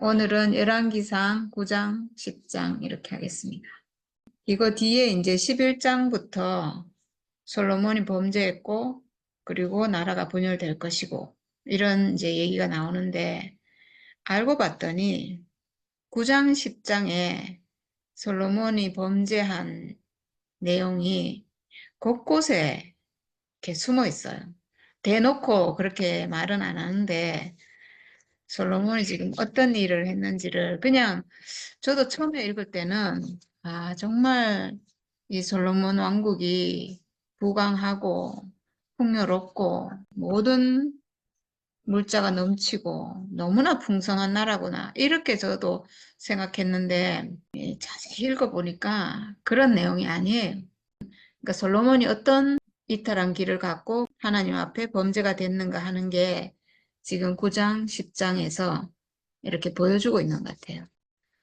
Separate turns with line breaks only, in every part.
오늘은 열왕기상 9장, 10장 이렇게 하겠습니다. 이거 뒤에 이제 11장부터 솔로몬이 범죄했고 그리고 나라가 분열될 것이고 이런 이제 얘기가 나오는데 알고 봤더니 9장, 10장에 솔로몬이 범죄한 내용이 곳곳에 이렇게 숨어 있어요. 대놓고 그렇게 말은 안 하는데 솔로몬이 지금 어떤 일을 했는지를 그냥 저도 처음에 읽을 때는 정말 이 솔로몬 왕국이 부강하고 풍요롭고 모든 물자가 넘치고 너무나 풍성한 나라구나 이렇게 저도 생각했는데 자세히 읽어보니까 그런 내용이 아니에요. 그러니까 솔로몬이 어떤 이탈한 길을 갖고 하나님 앞에 범죄가 됐는가 하는 게 지금 9장, 10장에서 이렇게 보여주고 있는 것 같아요.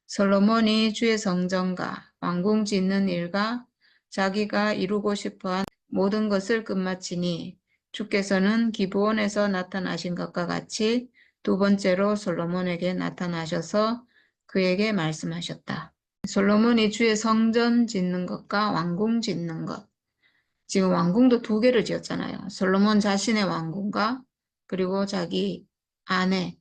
솔로몬이 주의 성전과 왕궁 짓는 일과 자기가 이루고 싶어한 모든 것을 끝마치니 주께서는 기브온에서 나타나신 것과 같이 두 번째로 솔로몬에게 나타나셔서 그에게 말씀하셨다. 솔로몬이 주의 성전 짓는 것과 왕궁 짓는 것. 지금 왕궁도 두 개를 지었잖아요. 솔로몬 자신의 왕궁과 그리고 자기 아내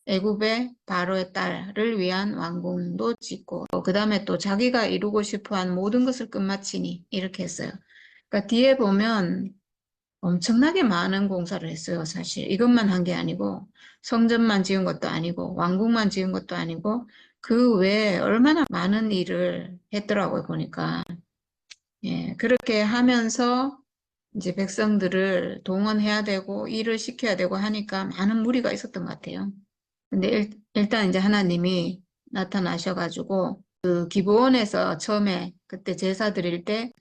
애굽의 바로의 딸을 위한 왕궁도 짓고 그 다음에 또 자기가 이루고 싶어한 모든 것을 끝마치니 이렇게 했어요. 그러니까 뒤에 보면 엄청나게 많은 공사를 했어요. 사실 이것만 한 게 아니고 성전만 지은 것도 아니고 왕궁만 지은 것도 아니고 그 외에 얼마나 많은 일을 했더라고요. 보니까 그렇게 하면서 이제 백성들을 동원해야 되고 일을 시켜야 되고 하니까 많은 무리가 있었던 것 같아요. 근데 일단 이제 하나님이 나타나셔가지고 그 기브온에서 처음에 그때 제사 드릴 때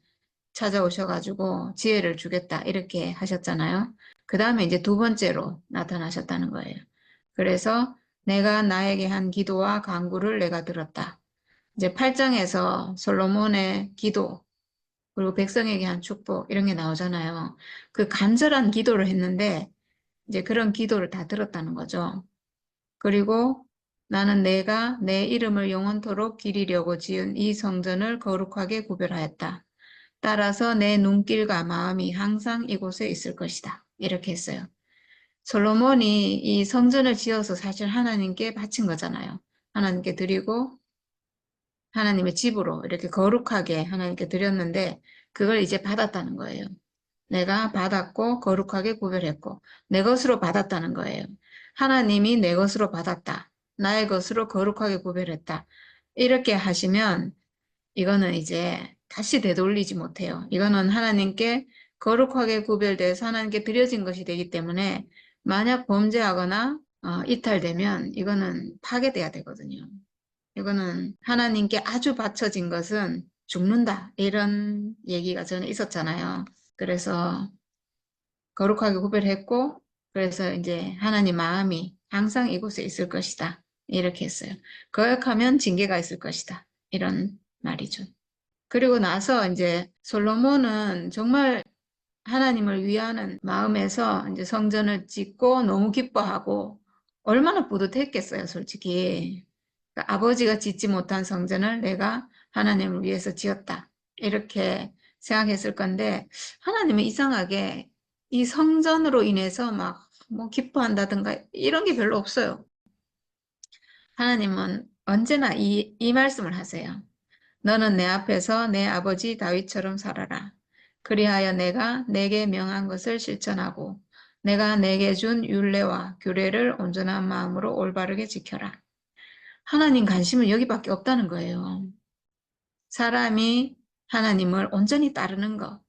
찾아오셔가지고 지혜를 주겠다 이렇게 하셨잖아요. 그 다음에 이제 두 번째로 나타나셨다는 거예요. 그래서 내가 나에게 한 기도와 간구를 내가 들었다. 이제 8장에서 솔로몬의 기도 그리고 백성에게 한 축복 이런 게 나오잖아요. 그 간절한 기도를 했는데 이제 그런 기도를 다 들었다는 거죠. 그리고 나는 내가 내 이름을 영원토록 기리려고 지은 이 성전을 거룩하게 구별하였다. 따라서 내 눈길과 마음이 항상 이곳에 있을 것이다. 이렇게 했어요. 솔로몬이 이 성전을 지어서 사실 하나님께 바친 거잖아요. 하나님께 드리고 하나님의 집으로 이렇게 거룩하게 하나님께 드렸는데 그걸 이제 받았다는 거예요. 내가 받았고 거룩하게 구별했고 내 것으로 받았다는 거예요. 하나님이 내 것으로 받았다. 나의 것으로 거룩하게 구별했다. 이렇게 하시면 이거는 이제 다시 되돌리지 못해요. 이거는 하나님께 거룩하게 구별돼서 하나님께 드려진 것이 되기 때문에 만약 범죄하거나 이탈되면 이거는 파괴돼야 되거든요. 이거는 하나님께 아주 바쳐진 것은 죽는다. 이런 얘기가 전에 있었잖아요. 그래서 거룩하게 구별했고 그래서 이제 하나님 마음이 항상 이곳에 있을 것이다. 이렇게 했어요. 거역하면 징계가 있을 것이다. 이런 말이죠. 그리고 나서 이제 솔로몬은 정말 하나님을 위하는 마음에서 이제 성전을 짓고 너무 기뻐하고 얼마나 뿌듯했겠어요, 솔직히. 그러니까 아버지가 짓지 못한 성전을 내가 하나님을 위해서 지었다. 이렇게 생각했을 건데 하나님은 이상하게 이 성전으로 인해서 막 뭐 기뻐한다든가 이런 게 별로 없어요. 하나님은 언제나 이 말씀을 하세요. 너는 내 앞에서 내 아버지 다윗처럼 살아라. 그리하여 내가 내게 명한 것을 실천하고 내가 내게 준 율례와 규례를 온전한 마음으로 올바르게 지켜라. 하나님 관심은 여기밖에 없다는 거예요. 사람이 하나님을 온전히 따르는 것.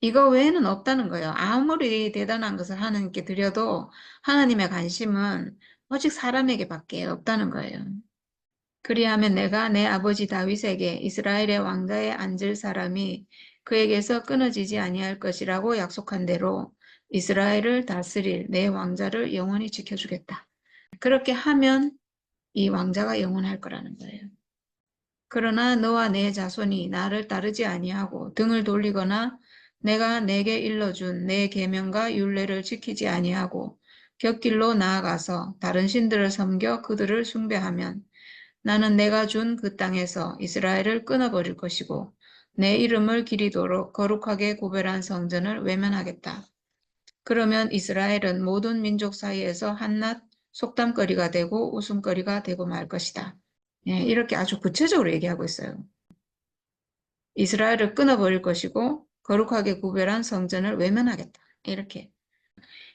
이거 외에는 없다는 거예요. 아무리 대단한 것을 하나님께 드려도 하나님의 관심은 오직 사람에게밖에 없다는 거예요. 그리하면 내가 내 아버지 다윗에게 이스라엘의 왕좌에 앉을 사람이 그에게서 끊어지지 아니할 것이라고 약속한 대로 이스라엘을 다스릴 내 왕자를 영원히 지켜주겠다. 그렇게 하면 이 왕자가 영원할 거라는 거예요. 그러나 너와 내 자손이 나를 따르지 아니하고 등을 돌리거나 내가 내게 일러준 내 계명과 율례를 지키지 아니하고 곁길로 나아가서 다른 신들을 섬겨 그들을 숭배하면 나는 내가 준 그 땅에서 이스라엘을 끊어버릴 것이고 내 이름을 기리도록 거룩하게 구별한 성전을 외면하겠다. 그러면 이스라엘은 모든 민족 사이에서 한낱 속담거리가 되고 웃음거리가 되고 말 것이다. 예, 이렇게 아주 구체적으로 얘기하고 있어요. 이스라엘을 끊어버릴 것이고 거룩하게 구별한 성전을 외면하겠다. 이렇게.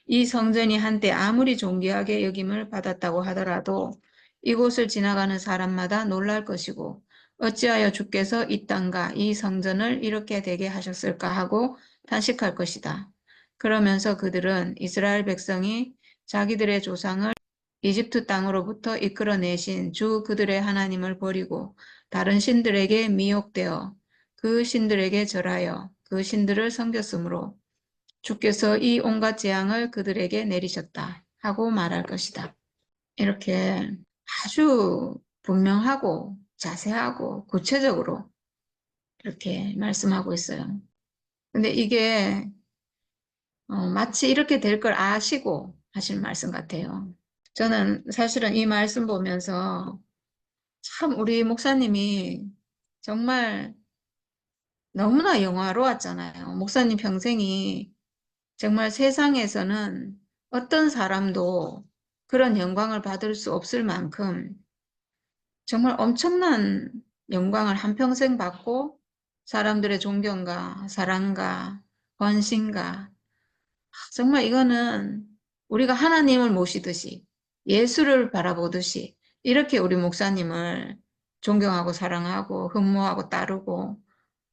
이 성전이 한때 아무리 존귀하게 여김을 받았다고 하더라도 이곳을 지나가는 사람마다 놀랄 것이고 어찌하여 주께서 이 땅과 이 성전을 이렇게 되게 하셨을까 하고 탄식할 것이다. 그러면서 그들은 이스라엘 백성이 자기들의 조상을 이집트 땅으로부터 이끌어내신 주 그들의 하나님을 버리고 다른 신들에게 미혹되어 그 신들에게 절하여 그 신들을 섬겼으므로 주께서 이 온갖 재앙을 그들에게 내리셨다 하고 말할 것이다. 이렇게 아주 분명하고 자세하고 구체적으로 이렇게 말씀하고 있어요. 근데 이게 마치 이렇게 될 걸 아시고 하신 말씀 같아요. 저는 사실은 이 말씀 보면서 참 우리 목사님이 정말 너무나 영화로웠잖아요. 목사님 평생이 정말 세상에서는 어떤 사람도 그런 영광을 받을 수 없을 만큼 정말 엄청난 영광을 한평생 받고 사람들의 존경과 사랑과 관심과 정말 이거는 우리가 하나님을 모시듯이 예수를 바라보듯이 이렇게 우리 목사님을 존경하고 사랑하고 흠모하고 따르고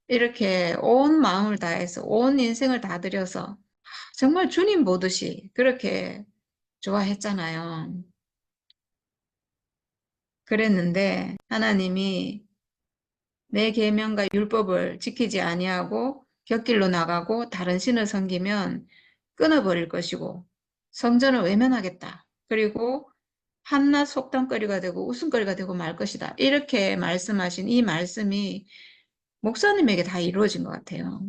이렇게 온 마음을 다해서 온 인생을 다 들여서 정말 주님 보듯이 그렇게 좋아했잖아요. 그랬는데 하나님이 내 계명과 율법을 지키지 아니하고 곁길로 나가고 다른 신을 섬기면 끊어버릴 것이고 성전을 외면하겠다. 그리고 한낱 속담거리가 되고 웃음거리가 되고 말 것이다. 이렇게 말씀하신 이 말씀이 목사님에게 다 이루어진 것 같아요.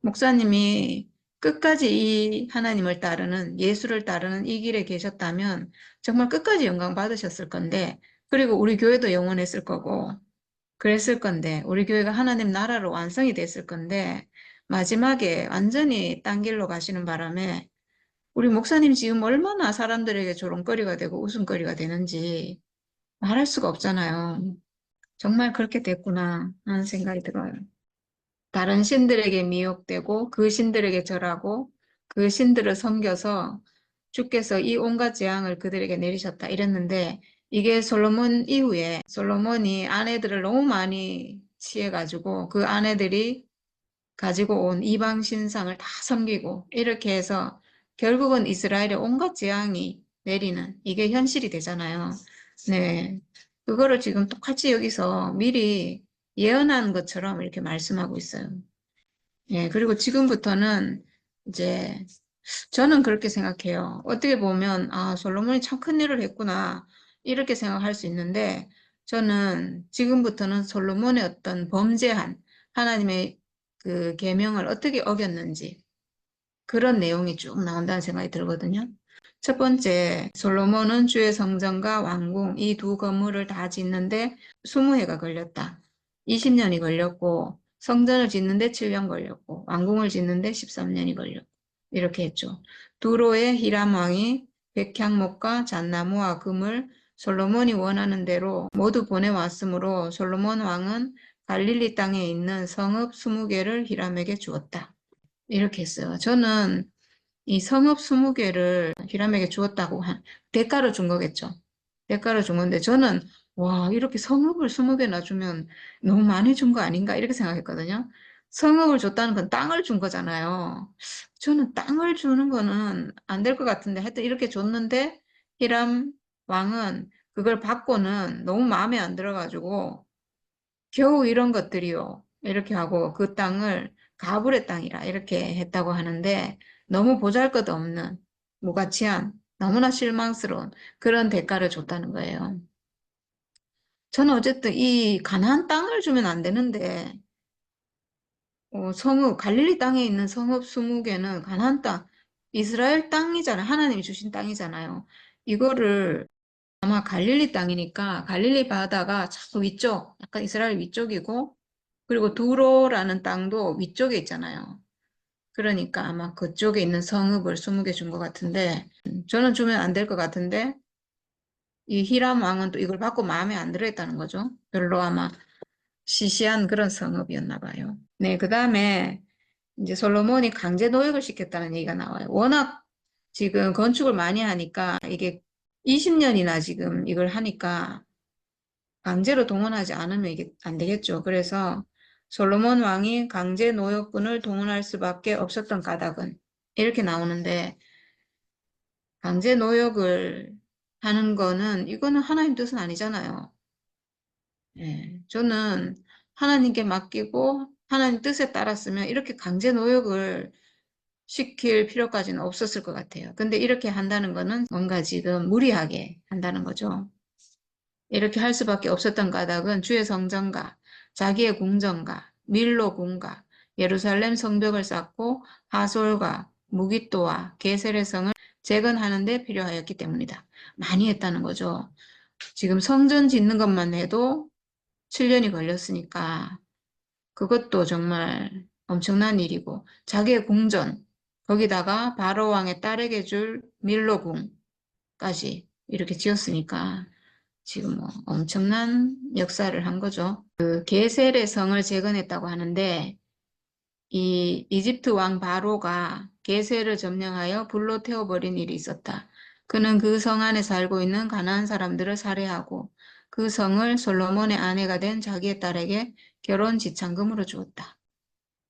목사님이 끝까지 이 하나님을 따르는 예수를 따르는 이 길에 계셨다면 정말 끝까지 영광 받으셨을 건데 그리고 우리 교회도 영원했을 거고 그랬을 건데 우리 교회가 하나님 나라로 완성이 됐을 건데 마지막에 완전히 딴 길로 가시는 바람에 우리 목사님 지금 얼마나 사람들에게 조롱거리가 되고 웃음거리가 되는지 말할 수가 없잖아요. 정말 그렇게 됐구나 하는 생각이 들어요. 다른 신들에게 미혹되고 그 신들에게 절하고 그 신들을 섬겨서 주께서 이 온갖 재앙을 그들에게 내리셨다 이랬는데 이게 솔로몬 이후에 솔로몬이 아내들을 너무 많이 취해가지고 그 아내들이 가지고 온 이방 신상을 다 섬기고 이렇게 해서 결국은 이스라엘에 온갖 재앙이 내리는 이게 현실이 되잖아요. 네. 그거를 지금 똑같이 여기서 미리 예언한 것처럼 이렇게 말씀하고 있어요. 예, 그리고 지금부터는 이제 저는 그렇게 생각해요. 어떻게 보면 아, 솔로몬이 참 큰일을 했구나 이렇게 생각할 수 있는데 저는 지금부터는 솔로몬의 어떤 범죄한 하나님의 그 계명을 어떻게 어겼는지 그런 내용이 쭉 나온다는 생각이 들거든요. 첫 번째, 솔로몬은 주의 성전과 왕궁 이 두 건물을 다 짓는데 20해가 걸렸다. 20년이 걸렸고 성전을 짓는데 7년 걸렸고 왕궁을 짓는데 13년이 걸렸고 이렇게 했죠. 두로의 히람 왕이 백향목과 잣나무와 금을 솔로몬이 원하는 대로 모두 보내왔으므로 솔로몬 왕은 갈릴리 땅에 있는 성읍 20개를 히람에게 주었다. 이렇게 했어요. 저는 이 성읍 20개를 히람에게 주었다고 대가로 준 거겠죠. 대가로 준 건데 저는 와 이렇게 성읍을 20개나 주면 너무 많이 준 거 아닌가 이렇게 생각했거든요. 성읍을 줬다는 건 땅을 준 거잖아요. 저는 땅을 주는 거는 안 될 것 같은데 하여튼 이렇게 줬는데 히람 왕은 그걸 받고는 너무 마음에 안 들어가지고 겨우 이런 것들이요. 이렇게 하고 그 땅을 가불의 땅이라 이렇게 했다고 하는데 너무 보잘것없는 무가치한 너무나 실망스러운 그런 대가를 줬다는 거예요. 저는 어쨌든 이 가나안 땅을 주면 안 되는데 성읍 갈릴리 땅에 있는 성읍 20개는 가나안 땅 이스라엘 땅이잖아요. 하나님이 주신 땅이잖아요. 이거를 아마 갈릴리 땅이니까 갈릴리 바다가 자꾸 위쪽, 약간 이스라엘 위쪽이고, 그리고 두로라는 땅도 위쪽에 있잖아요. 그러니까 아마 그쪽에 있는 성읍을 20개 준 것 같은데, 저는 주면 안 될 것 같은데, 이 히람 왕은 또 이걸 받고 마음에 안 들어했다는 거죠. 별로 아마 시시한 그런 성읍이었나 봐요. 네, 그 다음에 이제 솔로몬이 강제 노역을 시켰다는 얘기가 나와요. 워낙 지금 건축을 많이 하니까 이게 20년이나 지금 이걸 하니까 강제로 동원하지 않으면 이게 안 되겠죠. 그래서 솔로몬 왕이 강제 노역군을 동원할 수밖에 없었던 까닭은 이렇게 나오는데, 강제 노역을 하는 거는 이거는 하나님 뜻은 아니잖아요. 예, 저는 하나님께 맡기고 하나님 뜻에 따랐으면 이렇게 강제 노역을 시킬 필요까지는 없었을 것 같아요. 근데 이렇게 한다는 거는 뭔가 지금 무리하게 한다는 거죠. 이렇게 할 수밖에 없었던 까닭은 주의 성전과 자기의 궁전과 밀로 궁과 예루살렘 성벽을 쌓고 하솔과 무깃도와 게셀의 성을 재건하는 데 필요하였기 때문이다. 많이 했다는 거죠. 지금 성전 짓는 것만 해도 7년이 걸렸으니까 그것도 정말 엄청난 일이고, 자기의 궁전, 거기다가 바로 왕의 딸에게 줄 밀로궁까지 이렇게 지었으니까 지금 뭐 엄청난 역사를 한 거죠. 그 게셀의 성을 재건했다고 하는데, 이 이집트 왕 바로가 게셀을 점령하여 불로 태워버린 일이 있었다. 그는 그 성 안에 살고 있는 가나안 사람들을 살해하고 그 성을 솔로몬의 아내가 된 자기의 딸에게 결혼 지참금으로 주었다.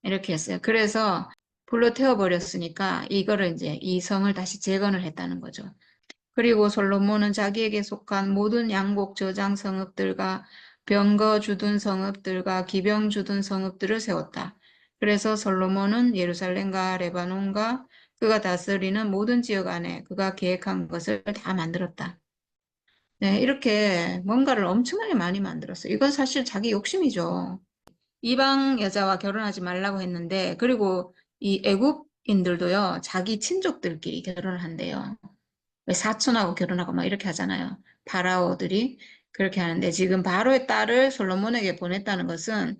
이렇게 했어요. 그래서 불로 태워버렸으니까 이거를 이제 이 성을 다시 재건을 했다는 거죠. 그리고 솔로몬은 자기에게 속한 모든 양곡 저장 성읍들과 병거 주둔 성읍들과 기병 주둔 성읍들을 세웠다. 그래서 솔로몬은 예루살렘과 레바논과 그가 다스리는 모든 지역 안에 그가 계획한 것을 다 만들었다. 네, 이렇게 뭔가를 엄청나게 많이 만들었어요. 이건 사실 자기 욕심이죠. 이방 여자와 결혼하지 말라고 했는데, 그리고 이 애굽인들도요, 자기 친족들끼리 결혼을 한대요. 왜 사촌하고 결혼하고 막 이렇게 하잖아요. 파라오들이 그렇게 하는데, 지금 바로의 딸을 솔로몬에게 보냈다는 것은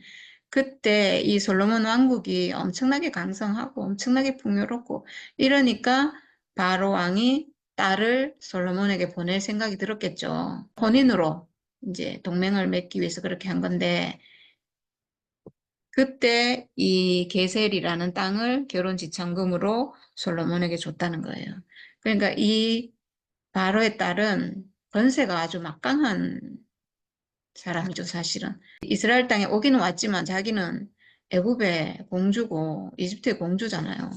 그때 이 솔로몬 왕국이 엄청나게 강성하고 엄청나게 풍요롭고 이러니까 바로 왕이 딸을 솔로몬에게 보낼 생각이 들었겠죠. 혼인으로 이제 동맹을 맺기 위해서 그렇게 한 건데, 그때 이 게셀이라는 땅을 결혼 지참금으로 솔로몬에게 줬다는 거예요. 그러니까 이 바로의 딸은 권세가 아주 막강한 사람이죠, 사실은. 이스라엘 땅에 오기는 왔지만 자기는 애굽의 공주고 이집트의 공주잖아요.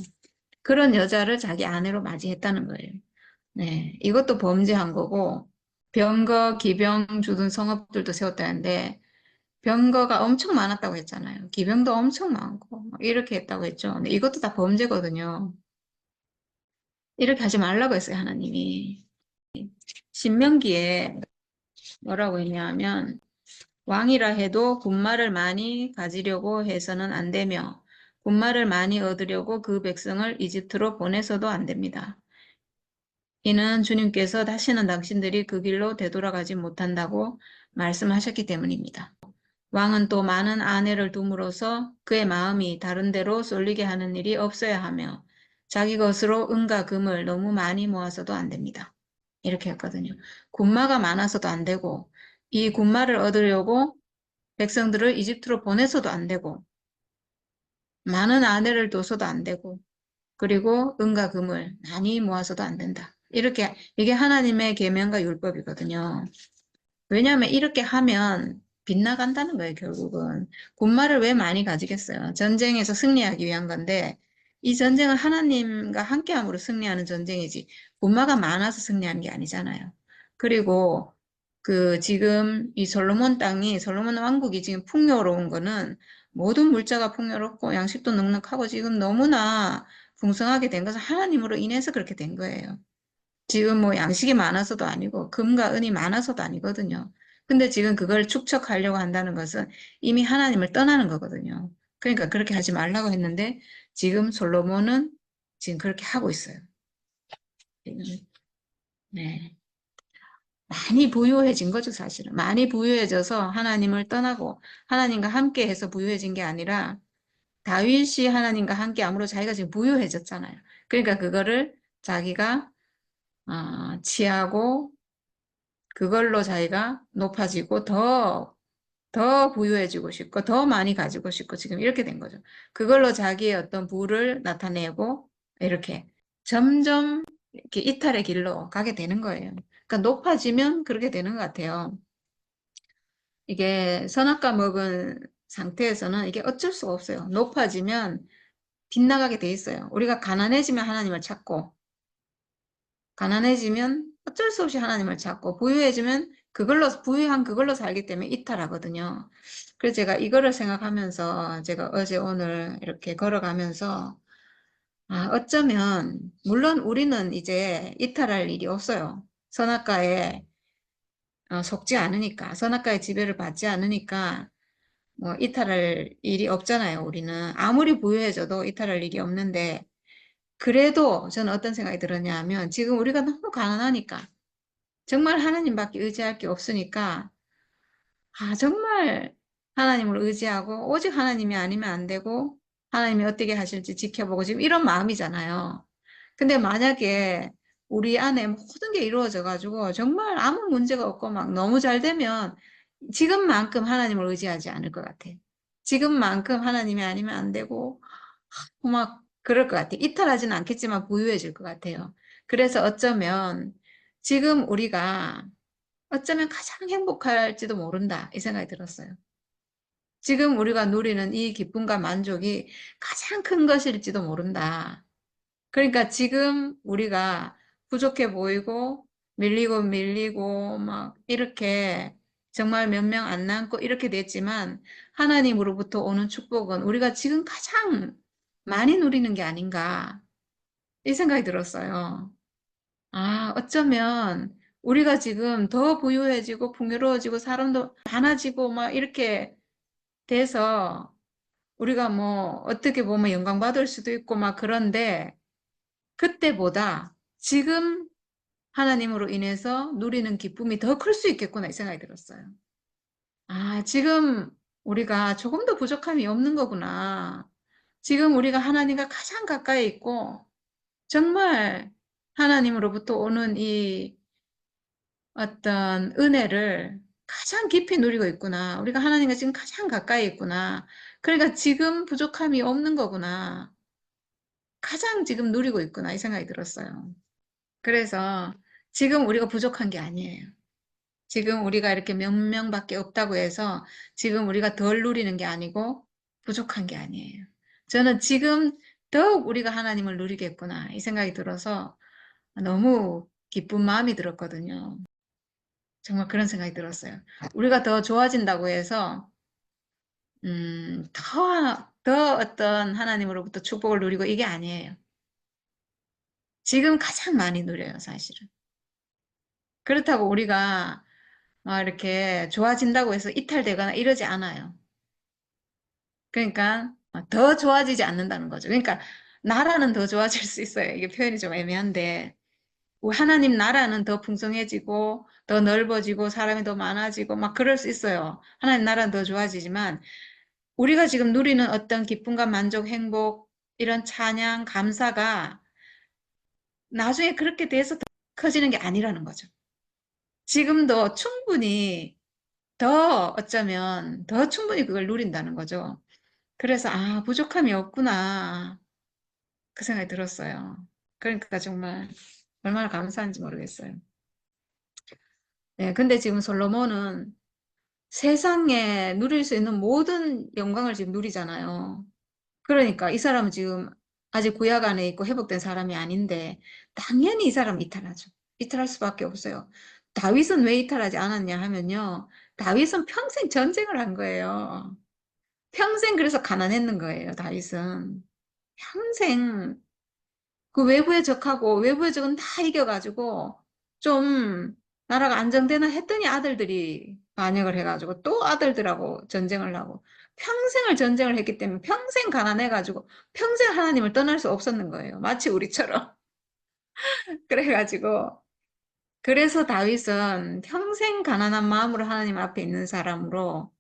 그런 여자를 자기 아내로 맞이했다는 거예요. 네, 이것도 범죄한 거고, 병거, 기병 주둔 성읍들도 세웠다는데 병거가 엄청 많았다고 했잖아요. 기병도 엄청 많고 이렇게 했다고 했죠. 근데 이것도 다 범죄거든요. 이렇게 하지 말라고 했어요, 하나님이. 신명기에 뭐라고 했냐면, 왕이라 해도 군마를 많이 가지려고 해서는 안 되며 군마를 많이 얻으려고 그 백성을 이집트로 보내서도 안 됩니다. 이는 주님께서 다시는 당신들이 그 길로 되돌아가지 못한다고 말씀하셨기 때문입니다. 왕은 또 많은 아내를 둠으로써 그의 마음이 다른 데로 쏠리게 하는 일이 없어야 하며 자기 것으로 은과 금을 너무 많이 모아서도 안 됩니다. 이렇게 했거든요. 군마가 많아서도 안 되고 이 군마를 얻으려고 백성들을 이집트로 보내서도 안 되고 많은 아내를 둬서도 안 되고 그리고 은과 금을 많이 모아서도 안 된다. 이렇게 이게 하나님의 계명과 율법이거든요. 왜냐하면 이렇게 하면 빗나간다는 거예요, 결국은. 군마를 왜 많이 가지겠어요? 전쟁에서 승리하기 위한 건데, 이 전쟁은 하나님과 함께함으로 승리하는 전쟁이지, 군마가 많아서 승리하는 게 아니잖아요. 그리고 지금 이 솔로몬 땅이, 솔로몬 왕국이 지금 풍요로운 거는 모든 물자가 풍요롭고 양식도 넉넉하고 지금 너무나 풍성하게 된 것은 하나님으로 인해서 그렇게 된 거예요. 지금 뭐 양식이 많아서도 아니고 금과 은이 많아서도 아니거든요. 근데 지금 그걸 축적하려고 한다는 것은 이미 하나님을 떠나는 거거든요. 그러니까 그렇게 하지 말라고 했는데 지금 솔로몬은 지금 그렇게 하고 있어요. 네. 많이 부유해진 거죠, 사실은. 많이 부유해져서 하나님을 떠나고 하나님과 함께 해서 부유해진 게 아니라 다윗이 하나님과 함께 함으로 자기가 지금 부유해졌잖아요. 그러니까 그거를 자기가 취하고 그걸로 자기가 높아지고 더 부유해지고 싶고 더 많이 가지고 싶고 지금 이렇게 된 거죠. 그걸로 자기의 어떤 부를 나타내고 이렇게 점점 이렇게 이탈의 길로 가게 되는 거예요. 그러니까 높아지면 그렇게 되는 것 같아요. 이게 선악과 먹은 상태에서는 이게 어쩔 수가 없어요. 높아지면 빗나가게 돼 있어요. 우리가 가난해지면 하나님을 찾고 가난해지면 어쩔 수 없이 하나님을 찾고 부유해지면 부유한 그걸로 살기 때문에 이탈하거든요. 그래서 제가 이거를 생각하면서 제가 어제 오늘 이렇게 걸어가면서 어쩌면 물론 우리는 이제 이탈할 일이 없어요. 선악과에 속지 않으니까 선악과의 지배를 받지 않으니까 뭐 이탈할 일이 없잖아요. 우리는 아무리 부유해져도 이탈할 일이 없는데 그래도 저는 어떤 생각이 들었냐면 지금 우리가 너무 가난하니까 정말 하나님밖에 의지할 게 없으니까 정말 하나님을 의지하고 오직 하나님이 아니면 안 되고 하나님이 어떻게 하실지 지켜보고 지금 이런 마음이잖아요. 근데 만약에 우리 안에 모든 게 이루어져 가지고 정말 아무 문제가 없고 막 너무 잘 되면 지금만큼 하나님을 의지하지 않을 것 같아. 지금만큼 하나님이 아니면 안 되고 막 그럴 것 같아. 이탈하지는 않겠지만 부유해질 것 같아요. 그래서 어쩌면 지금 우리가 어쩌면 가장 행복할지도 모른다. 이 생각이 들었어요. 지금 우리가 누리는 이 기쁨과 만족이 가장 큰 것일지도 모른다. 그러니까 지금 우리가 부족해 보이고 밀리고 밀리고 막 이렇게 정말 몇 명 안 남고 이렇게 됐지만 하나님으로부터 오는 축복은 우리가 지금 가장 많이 누리는 게 아닌가 이 생각이 들었어요. 어쩌면 우리가 지금 더 부유해지고 풍요로워지고 사람도 많아지고 막 이렇게 돼서 우리가 뭐 어떻게 보면 영광받을 수도 있고 막 그런데 그때보다 지금 하나님으로 인해서 누리는 기쁨이 더 클 수 있겠구나 이 생각이 들었어요. 지금 우리가 조금 더 부족함이 없는 거구나. 지금 우리가 하나님과 가장 가까이 있고 정말 하나님으로부터 오는 이 어떤 은혜를 가장 깊이 누리고 있구나. 우리가 하나님과 지금 가장 가까이 있구나. 그러니까 지금 부족함이 없는 거구나. 가장 지금 누리고 있구나. 이 생각이 들었어요. 그래서 지금 우리가 부족한 게 아니에요. 지금 우리가 이렇게 몇 명밖에 없다고 해서 지금 우리가 덜 누리는 게 아니고 부족한 게 아니에요. 저는 지금 더욱 우리가 하나님을 누리겠구나. 이 생각이 들어서 너무 기쁜 마음이 들었거든요. 정말 그런 생각이 들었어요. 우리가 더 좋아진다고 해서 더 어떤 하나님으로부터 축복을 누리고 이게 아니에요. 지금 가장 많이 누려요, 사실은. 그렇다고 우리가 이렇게 좋아진다고 해서 이탈되거나 이러지 않아요. 그러니까 더 좋아지지 않는다는 거죠. 그러니까 나라는 더 좋아질 수 있어요. 이게 표현이 좀 애매한데 하나님 나라는 더 풍성해지고 더 넓어지고 사람이 더 많아지고 막 그럴 수 있어요. 하나님 나라는 더 좋아지지만 우리가 지금 누리는 어떤 기쁨과 만족, 행복, 이런 찬양, 감사가 나중에 그렇게 돼서 더 커지는 게 아니라는 거죠. 지금도 충분히 더 어쩌면 더 충분히 그걸 누린다는 거죠. 그래서 부족함이 없구나 그 생각이 들었어요. 그러니까 정말 얼마나 감사한지 모르겠어요. 네, 근데 지금 솔로몬은 세상에 누릴 수 있는 모든 영광을 지금 누리잖아요. 그러니까 이 사람은 지금 아직 구약 안에 있고 회복된 사람이 아닌데 당연히 이 사람은 이탈하죠. 이탈할 수밖에 없어요. 다윗은 왜 이탈하지 않았냐 하면요. 다윗은 평생 전쟁을 한 거예요. 평생 그래서 가난했는 거예요. 다윗은. 평생 그 외부의 적하고 외부의 적은 다 이겨가지고 좀 나라가 안정되나 했더니 아들들이 반역을 해가지고 또 아들들하고 전쟁을 하고 평생을 전쟁을 했기 때문에 평생 가난해가지고 평생 하나님을 떠날 수 없었는 거예요. 마치 우리처럼. 그래가지고 그래서 다윗은 평생 가난한 마음으로 하나님 앞에 있는 사람으로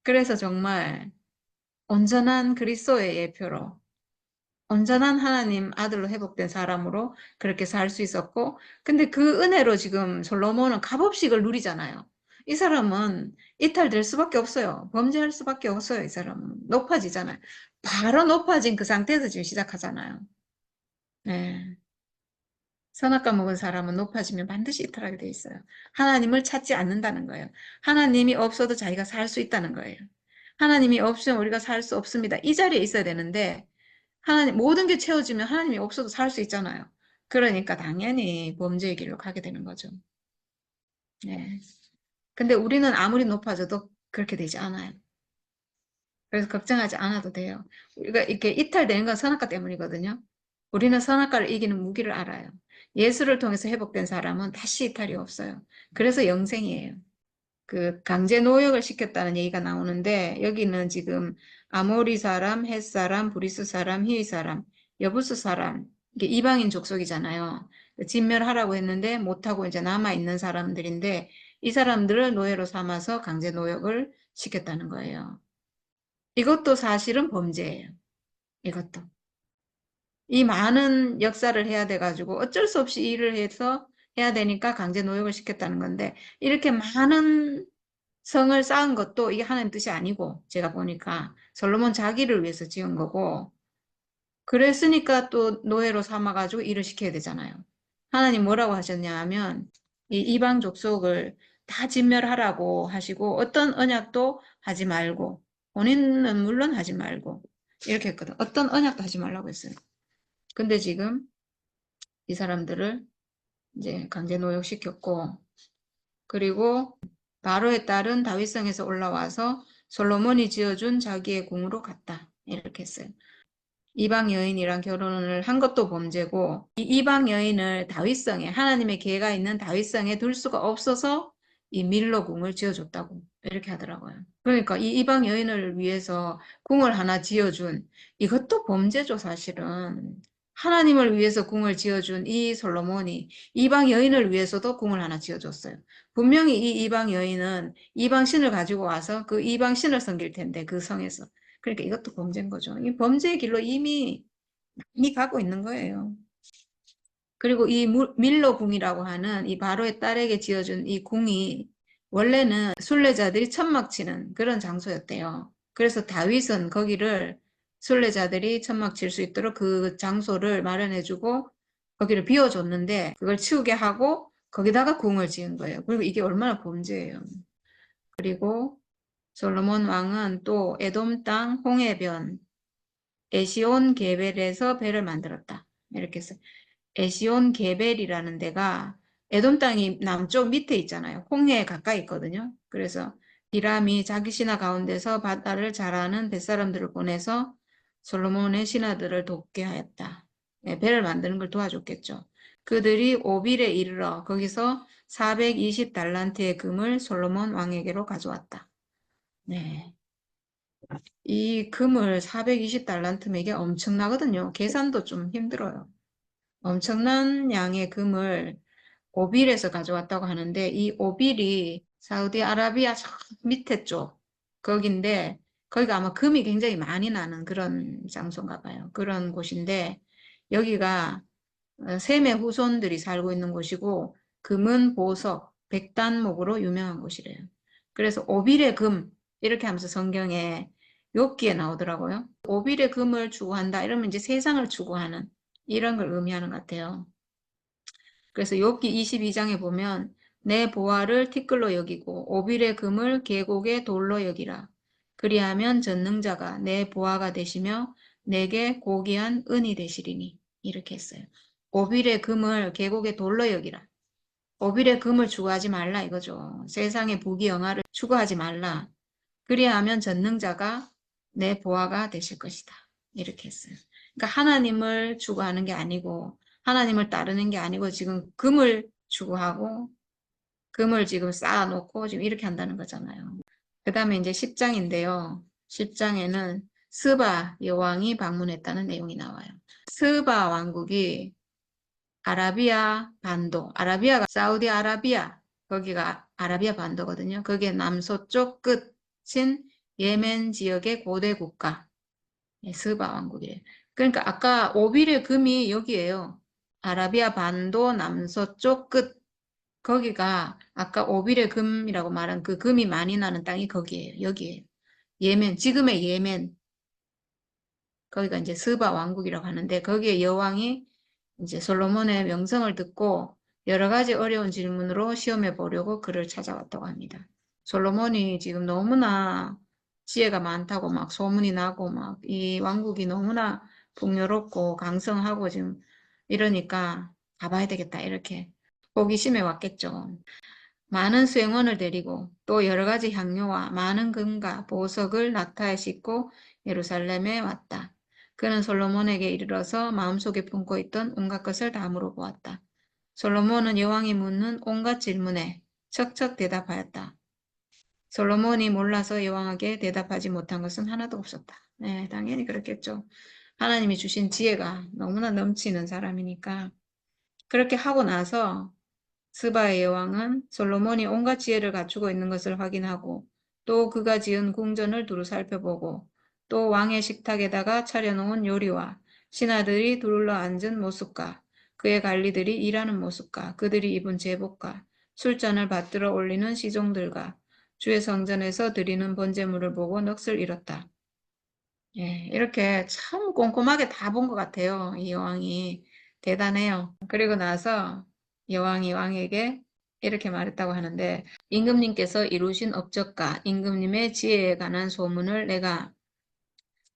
그래서 정말 온전한 그리스도의 예표로 온전한 하나님 아들로 회복된 사람으로 그렇게 살 수 있었고 근데 그 은혜로 지금 솔로몬은 갑업식을 누리잖아요. 이 사람은 이탈될 수밖에 없어요. 범죄할 수밖에 없어요. 이 사람은 높아지잖아요. 바로 높아진 그 상태에서 지금 시작하잖아요. 네. 선악과 먹은 사람은 높아지면 반드시 이탈하게 돼 있어요. 하나님을 찾지 않는다는 거예요. 하나님이 없어도 자기가 살 수 있다는 거예요. 하나님이 없으면 우리가 살 수 없습니다. 이 자리에 있어야 되는데 하나님 모든 게 채워지면 하나님이 없어도 살 수 있잖아요. 그러니까 당연히 범죄의 길로 가게 되는 거죠. 네. 근데 우리는 아무리 높아져도 그렇게 되지 않아요. 그래서 걱정하지 않아도 돼요. 우리가 이렇게 이탈되는 건 선악과 때문이거든요. 우리는 선악과를 이기는 무기를 알아요. 예수를 통해서 회복된 사람은 다시 이탈이 없어요. 그래서 영생이에요. 그 강제 노역을 시켰다는 얘기가 나오는데 여기는 지금 아모리 사람, 헷 사람, 브리스 사람, 히위 사람, 여부스 사람 이게 이방인 족속이잖아요. 진멸하라고 했는데 못하고 이제 남아 있는 사람들인데 이 사람들을 노예로 삼아서 강제 노역을 시켰다는 거예요. 이것도 사실은 범죄예요. 이것도. 이 많은 역사를 해야 돼가지고 어쩔 수 없이 일을 해서 해야 되니까 강제 노역을 시켰다는 건데 이렇게 많은 성을 쌓은 것도 이게 하나님 뜻이 아니고 제가 보니까 솔로몬 자기를 위해서 지은 거고 그랬으니까 또 노예로 삼아가지고 일을 시켜야 되잖아요. 하나님 뭐라고 하셨냐 하면 이 이방 족속을 다 진멸하라고 하시고 어떤 언약도 하지 말고 본인은 물론 하지 말고 이렇게 했거든. 어떤 언약도 하지 말라고 했어요. 근데 지금 이 사람들을 이제 강제 노역시켰고 그리고 바로의 딸은 다윗성에서 올라와서 솔로몬이 지어준 자기의 궁으로 갔다. 이렇게 했어요. 이방 여인이랑 결혼을 한 것도 범죄고 이 이방 여인을 다윗성에 하나님의 계가 있는 다윗성에 둘 수가 없어서 이 밀로 궁을 지어줬다고 이렇게 하더라고요. 그러니까 이 이방 여인을 위해서 궁을 하나 지어준 이것도 범죄죠 사실은. 하나님을 위해서 궁을 지어준 이 솔로몬이 이방 여인을 위해서도 궁을 하나 지어줬어요. 분명히 이 이방 여인은 이방 신을 가지고 와서 그 이방 신을 섬길 텐데 그 성에서. 그러니까 이것도 범죄인 거죠. 이 범죄의 길로 이미 가고 있는 거예요. 그리고 이 밀로 궁이라고 하는 이 바로의 딸에게 지어준 이 궁이 원래는 순례자들이 천막 치는 그런 장소였대요. 그래서 다윗은 거기를 순례자들이 천막 칠 수 있도록 그 장소를 마련해주고 거기를 비워줬는데 그걸 치우게 하고 거기다가 궁을 지은 거예요. 그리고 이게 얼마나 범죄예요. 그리고 솔로몬 왕은 또 에돔 땅 홍해변 에시온 게벨에서 배를 만들었다. 이렇게 해서 에시온 게벨이라는 데가 에돔 땅이 남쪽 밑에 있잖아요. 홍해에 가까이 있거든요. 그래서 히람이 자기 신하 가운데서 바다를 잘 아는 뱃사람들을 보내서 솔로몬의 신하들을 돕게 하였다. 네, 배를 만드는 걸 도와줬겠죠. 그들이 오빌에 이르러 거기서 420달란트의 금을 솔로몬 왕에게로 가져왔다. 네. 이 금을 420달란트면 이게 엄청나거든요. 계산도 좀 힘들어요. 엄청난 양의 금을 오빌에서 가져왔다고 하는데 이 오빌이 사우디아라비아 저 밑에 쪽 거긴데 거기가 아마 금이 굉장히 많이 나는 그런 장소인가 봐요. 그런 곳인데 여기가 셈의 후손들이 살고 있는 곳이고 금은 보석, 백단목으로 유명한 곳이래요. 그래서 오빌의 금 이렇게 하면서 성경에 욥기에 나오더라고요. 오빌의 금을 추구한다 이러면 이제 세상을 추구하는 이런 걸 의미하는 것 같아요. 그래서 욥기 22장에 보면 내 보화를 티끌로 여기고 오빌의 금을 계곡의 돌로 여기라. 그리하면 전능자가 내 보화가 되시며 내게 고귀한 은이 되시리니 이렇게 했어요. 오빌의 금을 계곡의 돌로 여기라. 오빌의 금을 추구하지 말라 이거죠. 세상의 부귀영화를 추구하지 말라. 그리하면 전능자가 내 보화가 되실 것이다. 이렇게 했어요. 그러니까 하나님을 추구하는 게 아니고 하나님을 따르는 게 아니고 지금 금을 추구하고 금을 지금 쌓아놓고 지금 이렇게 한다는 거잖아요. 그 다음에 이제 10장인데요. 10장에는 스바 여왕이 방문했다는 내용이 나와요. 스바 왕국이 아라비아 반도, 아라비아가 사우디아라비아, 거기가 아라비아 반도거든요. 거기에 남서쪽 끝인 예멘 지역의 고대 국가, 스바 왕국이에요. 그러니까 아까 오빌의 금이 여기에요. 아라비아 반도 남서쪽 끝, 거기가 아까 오빌의 금이라고 말한 그 금이 많이 나는 땅이 거기에요. 여기에요. 예멘, 지금의 예멘, 거기가 이제 스바 왕국이라고 하는데 거기에 여왕이 이제 솔로몬의 명성을 듣고 여러 가지 어려운 질문으로 시험해 보려고 그를 찾아왔다고 합니다. 솔로몬이 지금 너무나 지혜가 많다고 막 소문이 나고 막 이 왕국이 너무나 풍요롭고 강성하고 지금 이러니까 가봐야 되겠다 이렇게 호기심에 왔겠죠. 많은 수행원을 데리고 또 여러 가지 향료와 많은 금과 보석을 낙타에 싣고 예루살렘에 왔다. 그는 솔로몬에게 이르러서 마음속에 품고 있던 온갖 것을 다 물어보았다. 솔로몬은 여왕이 묻는 온갖 질문에 척척 대답하였다. 솔로몬이 몰라서 여왕에게 대답하지 못한 것은 하나도 없었다. 네, 당연히 그렇겠죠. 하나님이 주신 지혜가 너무나 넘치는 사람이니까. 그렇게 하고 나서 스바의 여왕은 솔로몬이 온갖 지혜를 갖추고 있는 것을 확인하고 또 그가 지은 궁전을 두루 살펴보고 또 왕의 식탁에다가 차려놓은 요리와 신하들이 둘러 앉은 모습과 그의 관리들이 일하는 모습과 그들이 입은 제복과 술잔을 받들어 올리는 시종들과 주의 성전에서 드리는 번제물을 보고 넋을 잃었다. 예, 이렇게 참 꼼꼼하게 다 본 것 같아요. 이 여왕이 대단해요. 그리고 나서 여왕이 왕에게 이렇게 말했다고 하는데 임금님께서 이루신 업적과 임금님의 지혜에 관한 소문을 내가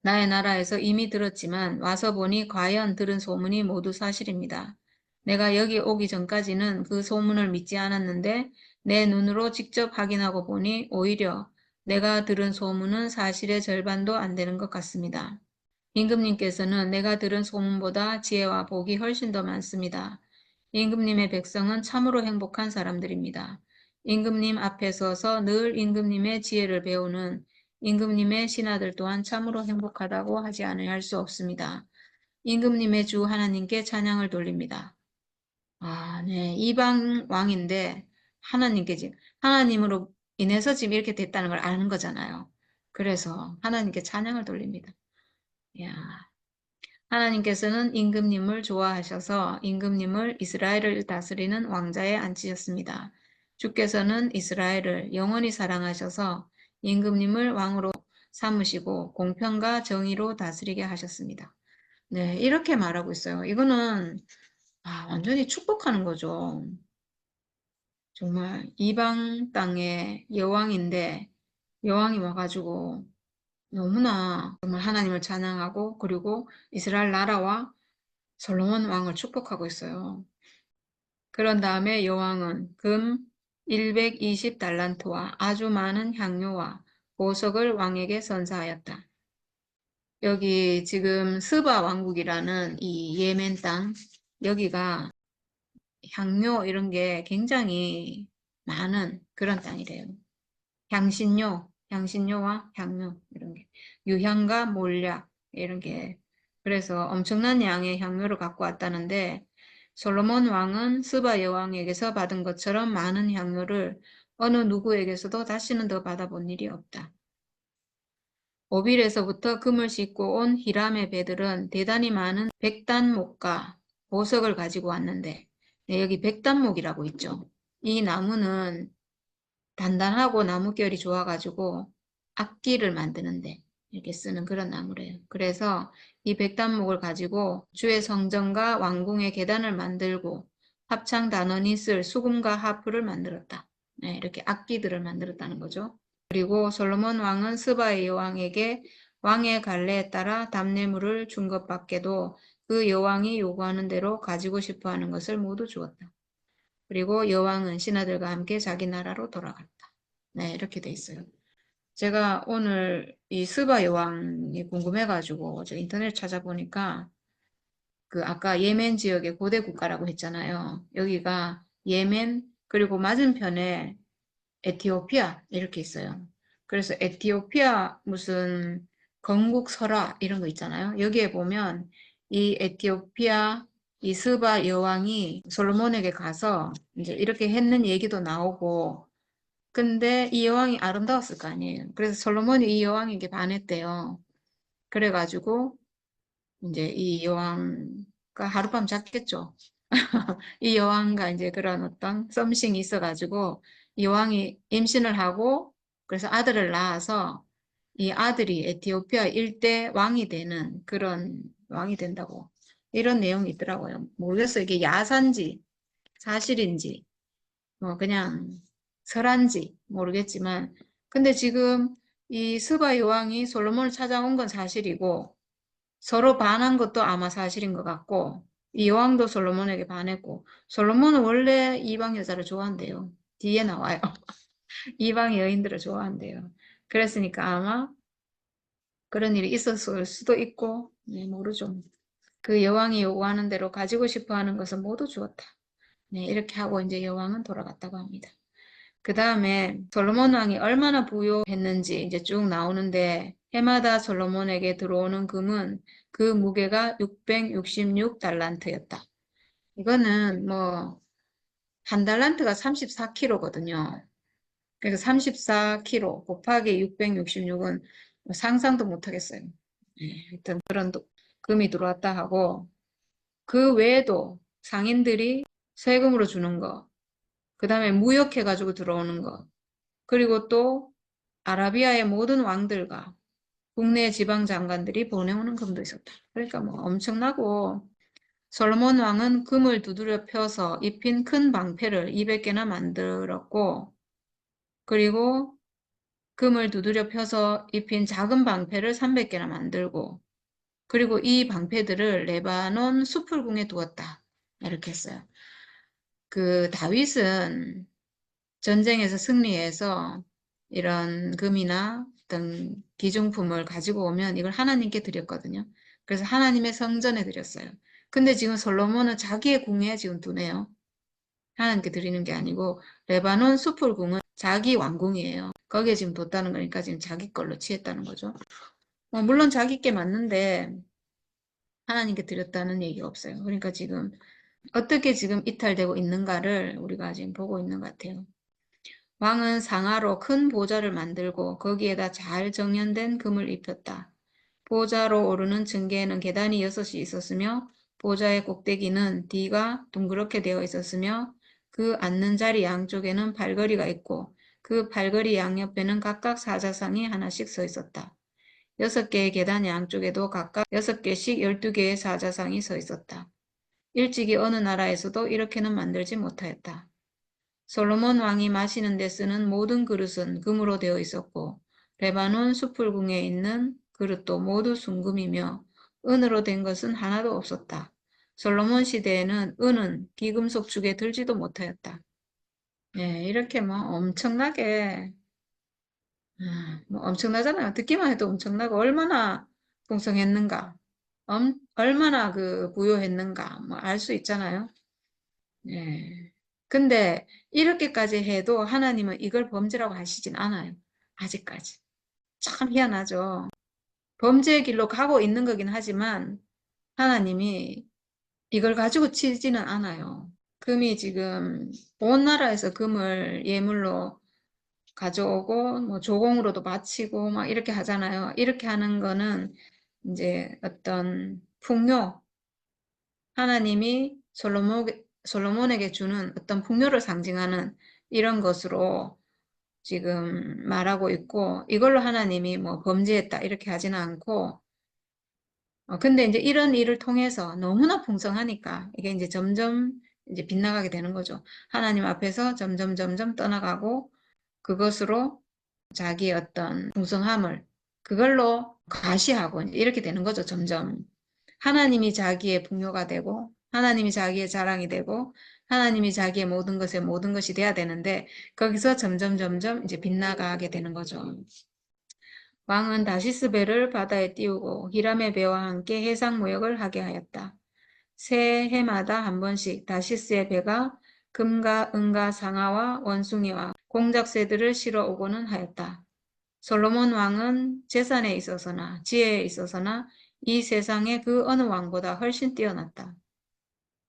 나의 나라에서 이미 들었지만 와서 보니 과연 들은 소문이 모두 사실입니다. 내가 여기 오기 전까지는 그 소문을 믿지 않았는데 내 눈으로 직접 확인하고 보니 오히려 내가 들은 소문은 사실의 절반도 안 되는 것 같습니다. 임금님께서는 내가 들은 소문보다 지혜와 복이 훨씬 더 많습니다. 임금님의 백성은 참으로 행복한 사람들입니다. 임금님 앞에 서서 늘 임금님의 지혜를 배우는 임금님의 신하들 또한 참으로 행복하다고 하지 않을 수 없습니다. 임금님의 주 하나님께 찬양을 돌립니다. 아, 네. 이방 왕인데 하나님께 지금 하나님으로 인해서 지금 이렇게 됐다는 걸 아는 거잖아요. 그래서 하나님께 찬양을 돌립니다. 야, 하나님께서는 임금님을 좋아하셔서 임금님을 이스라엘을 다스리는 왕자에 앉히셨습니다. 주께서는 이스라엘을 영원히 사랑하셔서 임금님을 왕으로 삼으시고 공평과 정의로 다스리게 하셨습니다. 네, 이렇게 말하고 있어요. 이거는 완전히 축복하는 거죠. 정말 이방 땅의 여왕인데 여왕이 와가지고 너무나 정말 하나님을 찬양하고 그리고 이스라엘 나라와 솔로몬 왕을 축복하고 있어요. 그런 다음에 여왕은 금 120달란트와 아주 많은 향료와 보석을 왕에게 선사하였다. 여기 지금 스바 왕국이라는 이 예멘 땅, 여기가 향료 이런 게 굉장히 많은 그런 땅이래요. 향신료와 향료 이런 게 유향과 몰약 이런 게 그래서 엄청난 양의 향료를 갖고 왔다는데 솔로몬 왕은 스바 여왕에게서 받은 것처럼 많은 향료를 어느 누구에게서도 다시는 더 받아본 일이 없다. 오빌에서부터 금을 싣고 온 히람의 배들은 대단히 많은 백단목과 보석을 가지고 왔는데 네, 여기 백단목이라고 있죠. 이 나무는 단단하고 나무결이 좋아가지고 악기를 만드는데 이렇게 쓰는 그런 나무래요. 그래서 이 백단목을 가지고 주의 성전과 왕궁의 계단을 만들고 합창 단원이 쓸 수금과 하프를 만들었다. 네, 이렇게 악기들을 만들었다는 거죠. 그리고 솔로몬 왕은 스바의 여왕에게 왕의 관례에 따라 답례물을 준 것밖에도 그 여왕이 요구하는 대로 가지고 싶어 하는 것을 모두 주었다. 그리고 여왕은 신하들과 함께 자기 나라로 돌아갔다. 네, 이렇게 돼 있어요. 제가 오늘 이 스바 여왕이 궁금해가지고 저 인터넷 찾아보니까 그 아까 예멘 지역의 고대 국가라고 했잖아요. 여기가 예멘 그리고 맞은편에 에티오피아 이렇게 있어요. 그래서 에티오피아 무슨 건국 설화 이런 거 있잖아요. 여기에 보면 이 에티오피아 이 스바 여왕이 솔로몬에게 가서 이제 이렇게 했는 얘기도 나오고, 근데 이 여왕이 아름다웠을 거 아니에요. 그래서 솔로몬이 이 여왕에게 반했대요. 그래가지고 이제 이 여왕과 하룻밤 잤겠죠. 이 여왕과 이제 그런 어떤 썸씽이 있어가지고 이 여왕이 임신을 하고 그래서 아들을 낳아서 이 아들이 에티오피아 일대 왕이 되는 그런 왕이 된다고 이런 내용이 있더라고요. 모르겠어요. 이게 야사인지 사실인지 뭐 그냥 설한지 모르겠지만 근데 지금 이 스바 여왕이 솔로몬을 찾아온 건 사실이고 서로 반한 것도 아마 사실인 것 같고 이 여왕도 솔로몬에게 반했고 솔로몬은 원래 이방 여자를 좋아한대요. 뒤에 나와요. 이방 여인들을 좋아한대요. 그랬으니까 아마 그런 일이 있었을 수도 있고 네, 모르죠. 그 여왕이 요구하는 대로 가지고 싶어 하는 것은 모두 주었다. 네, 이렇게 하고 이제 여왕은 돌아갔다고 합니다. 그 다음에 솔로몬 왕이 얼마나 부유했는지 이제 쭉 나오는데 해마다 솔로몬에게 들어오는 금은 그 무게가 666달란트였다. 이거는 뭐 한 달란트가 34kg거든요. 그래서 34kg 곱하기 666은 상상도 못하겠어요. 하여튼 그런 금이 들어왔다 하고 그 외에도 상인들이 세금으로 주는 거, 그 다음에 무역해가지고 들어오는 거, 그리고 또 아라비아의 모든 왕들과 국내 지방 장관들이 보내오는 금도 있었다. 그러니까 뭐 엄청나고 솔로몬 왕은 금을 두드려 펴서 입힌 큰 방패를 200개나 만들었고 그리고 금을 두드려 펴서 입힌 작은 방패를 300개나 만들고 그리고 이 방패들을 레바논 수풀궁에 두었다. 이렇게 했어요. 그 다윗은 전쟁에서 승리해서 이런 금이나 어떤 기중품을 가지고 오면 이걸 하나님께 드렸거든요. 그래서 하나님의 성전에 드렸어요. 근데 지금 솔로몬은 자기의 궁에 지금 두네요. 하나님께 드리는 게 아니고 레바논 수풀궁은 자기 왕궁이에요. 거기에 지금 뒀다는 거니까 지금 자기 걸로 취했다는 거죠. 물론 자기 게 맞는데 하나님께 드렸다는 얘기가 없어요. 그러니까 지금 어떻게 지금 이탈되고 있는가를 우리가 지금 보고 있는 것 같아요. 왕은 상아로 큰 보좌를 만들고 거기에다 잘 정연된 금을 입혔다. 보좌로 오르는 층계에는 계단이 6이 있었으며 보좌의 꼭대기는 뒤가 둥그렇게 되어 있었으며 그 앉는 자리 양쪽에는 발걸이가 있고 그 발걸이 양옆에는 각각 사자상이 하나씩 서 있었다. 6개의 계단 양쪽에도 각각 6개씩 12개의 사자상이 서 있었다. 일찍이 어느 나라에서도 이렇게는 만들지 못하였다. 솔로몬 왕이 마시는 데 쓰는 모든 그릇은 금으로 되어 있었고 레바논 수풀궁에 있는 그릇도 모두 순금이며 은으로 된 것은 하나도 없었다. 솔로몬 시대에는 은은 귀금속 축에 들지도 못하였다. 네, 이렇게 뭐 엄청나게 뭐 엄청나잖아요. 듣기만 해도 엄청나고 얼마나 풍성했는가, 얼마나 그 부유했는가 뭐 알 수 있잖아요. 네. 근데 이렇게까지 해도 하나님은 이걸 범죄라고 하시진 않아요. 아직까지. 참 희한하죠. 범죄의 길로 가고 있는 거긴 하지만 하나님이 이걸 가지고 치지는 않아요. 금이 지금 온 나라에서 금을 예물로 가져오고 뭐 조공으로도 바치고 막 이렇게 하잖아요. 이렇게 하는 거는 이제 어떤 풍요, 하나님이 솔로몬에게 주는 어떤 풍요를 상징하는 이런 것으로 지금 말하고 있고 이걸로 하나님이 뭐 범죄했다 이렇게 하지는 않고 근데 이제 이런 일을 통해서 너무나 풍성하니까 이게 이제 점점 이제 빗나가게 되는 거죠. 하나님 앞에서 점점 떠나가고 그것으로 자기의 어떤 풍성함을 그걸로 과시하고 이렇게 되는 거죠. 점점 하나님이 자기의 풍요가 되고 하나님이 자기의 자랑이 되고 하나님이 자기의 모든 것에 모든 것이 돼야 되는데 거기서 점점 이제 빗나가게 되는 거죠. 왕은 다시스 배를 바다에 띄우고 히람의 배와 함께 해상 무역을 하게 하였다. 새 해마다 한 번씩 다시스의 배가 금과 은과 상아와 원숭이와 공작새들을 실어 오고는 하였다. 솔로몬 왕은 재산에 있어서나 지혜에 있어서나 이 세상의 그 어느 왕보다 훨씬 뛰어났다.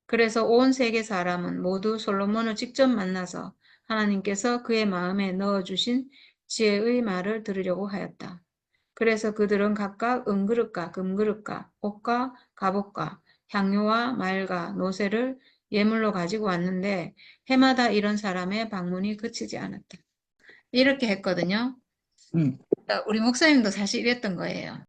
그래서 온 세계 사람은 모두 솔로몬을 직접 만나서 하나님께서 그의 마음에 넣어주신 지혜의 말을 들으려고 하였다. 그래서 그들은 각각 은그릇과 금그릇과 옷과 갑옷과 향료와 말과 노새를 예물로 가지고 왔는데 해마다 이런 사람의 방문이 그치지 않았다. 이렇게 했거든요.
응,
우리 목사님도 사실 이랬던 거예요.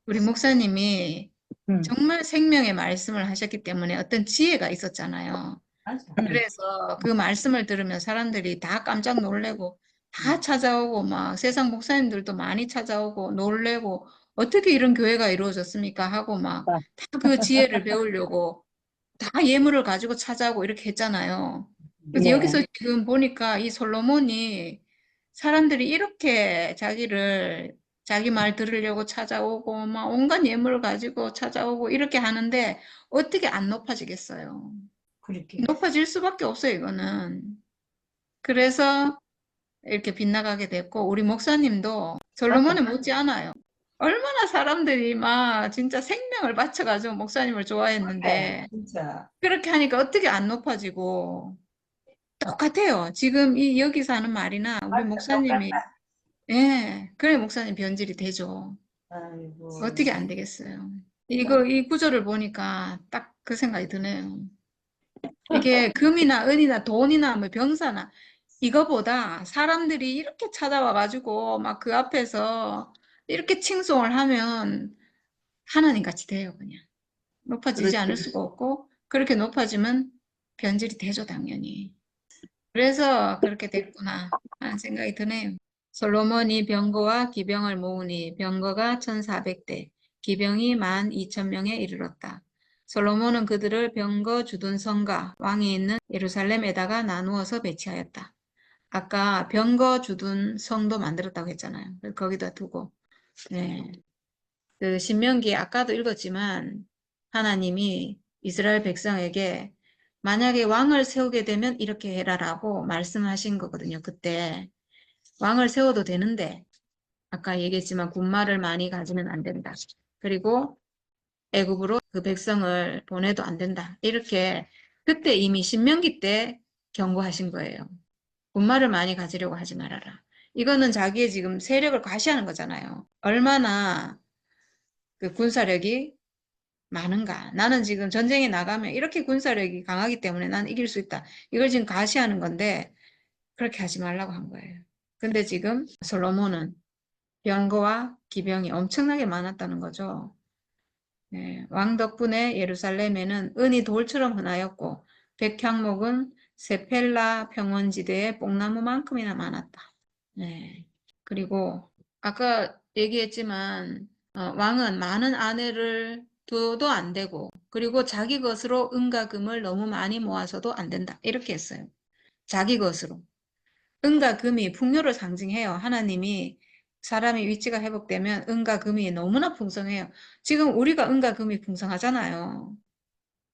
우리 목사님이
응.
정말 생명의 말씀을 하셨기 때문에 어떤 지혜가 있었잖아요.
맞아.
그래서 그 말씀을 들으면 사람들이 다 깜짝 놀래고 다 찾아오고 막 세상 목사님들도 많이 찾아오고 놀래고 어떻게 이런 교회가 이루어졌습니까 하고 막 다 그 지혜를 배우려고 다 예물을 가지고 찾아오고 이렇게 했잖아요. 그래서
네.
여기서 지금 보니까 이 솔로몬이 사람들이 이렇게 자기 말 들으려고 찾아오고 막 온갖 예물을 가지고 찾아오고 이렇게 하는데 어떻게 안 높아지겠어요?
그렇게.
높아질 수밖에 없어요, 이거는. 그래서 이렇게 빗나가게 됐고, 우리 목사님도 솔로몬에 못지않아요. 얼마나 사람들이 막 진짜 생명을 바쳐가지고 목사님을
네,
좋아했는데,
진짜.
그렇게 하니까 어떻게 안 높아지고, 똑같아요. 지금 이 여기서 하는 말이나 우리
맞아,
목사님이,
똑같다.
예, 그래 목사님 변질이 되죠.
아이고.
어떻게 안 되겠어요. 이 구절을 보니까 딱 그 생각이 드네요. 이게 금이나 은이나 돈이나 뭐 병사나 이거보다 사람들이 이렇게 찾아와가지고 막 그 앞에서 이렇게 칭송을 하면 하나님 같이 돼요, 그냥. 높아지지 않을
그렇지.
수가 없고, 그렇게 높아지면 변질이 되죠, 당연히. 그래서 그렇게 됐구나 하는 생각이 드네요. 솔로몬이 병거와 기병을 모으니 병거가 1400대, 기병이 12,000명에 이르렀다. 솔로몬은 그들을 병거 주둔 성과 왕이 있는 예루살렘에다가 나누어서 배치하였다. 아까 병거 주둔 성도 만들었다고 했잖아요. 거기다 두고. 네. 그 신명기 아까도 읽었지만 하나님이 이스라엘 백성에게 만약에 왕을 세우게 되면 이렇게 해라라고 말씀하신 거거든요. 그때 왕을 세워도 되는데 아까 얘기했지만 군마를 많이 가지면 안 된다. 그리고 애굽으로 그 백성을 보내도 안 된다. 이렇게 그때 이미 신명기 때 경고하신 거예요. 군마를 많이 가지려고 하지 말아라. 이거는 자기의 지금 세력을 과시하는 거잖아요. 얼마나 그 군사력이 많은가. 나는 지금 전쟁에 나가면 이렇게 군사력이 강하기 때문에 난 이길 수 있다. 이걸 지금 과시하는 건데 그렇게 하지 말라고 한 거예요. 근데 지금 솔로몬은 병거와 기병이 엄청나게 많았다는 거죠. 네, 왕 덕분에 예루살렘에는 은이 돌처럼 흔하였고 백향목은 세펠라 평원지대의 뽕나무만큼이나 많았다. 네. 그리고 아까 얘기했지만 왕은 많은 아내를 둬도 안 되고 그리고 자기 것으로 은과 금을 너무 많이 모아서도 안 된다. 이렇게 했어요. 자기 것으로. 은과 금이 풍요를 상징해요. 하나님이 사람의 위치가 회복되면 은과 금이 너무나 풍성해요. 지금 우리가 은과 금이 풍성하잖아요.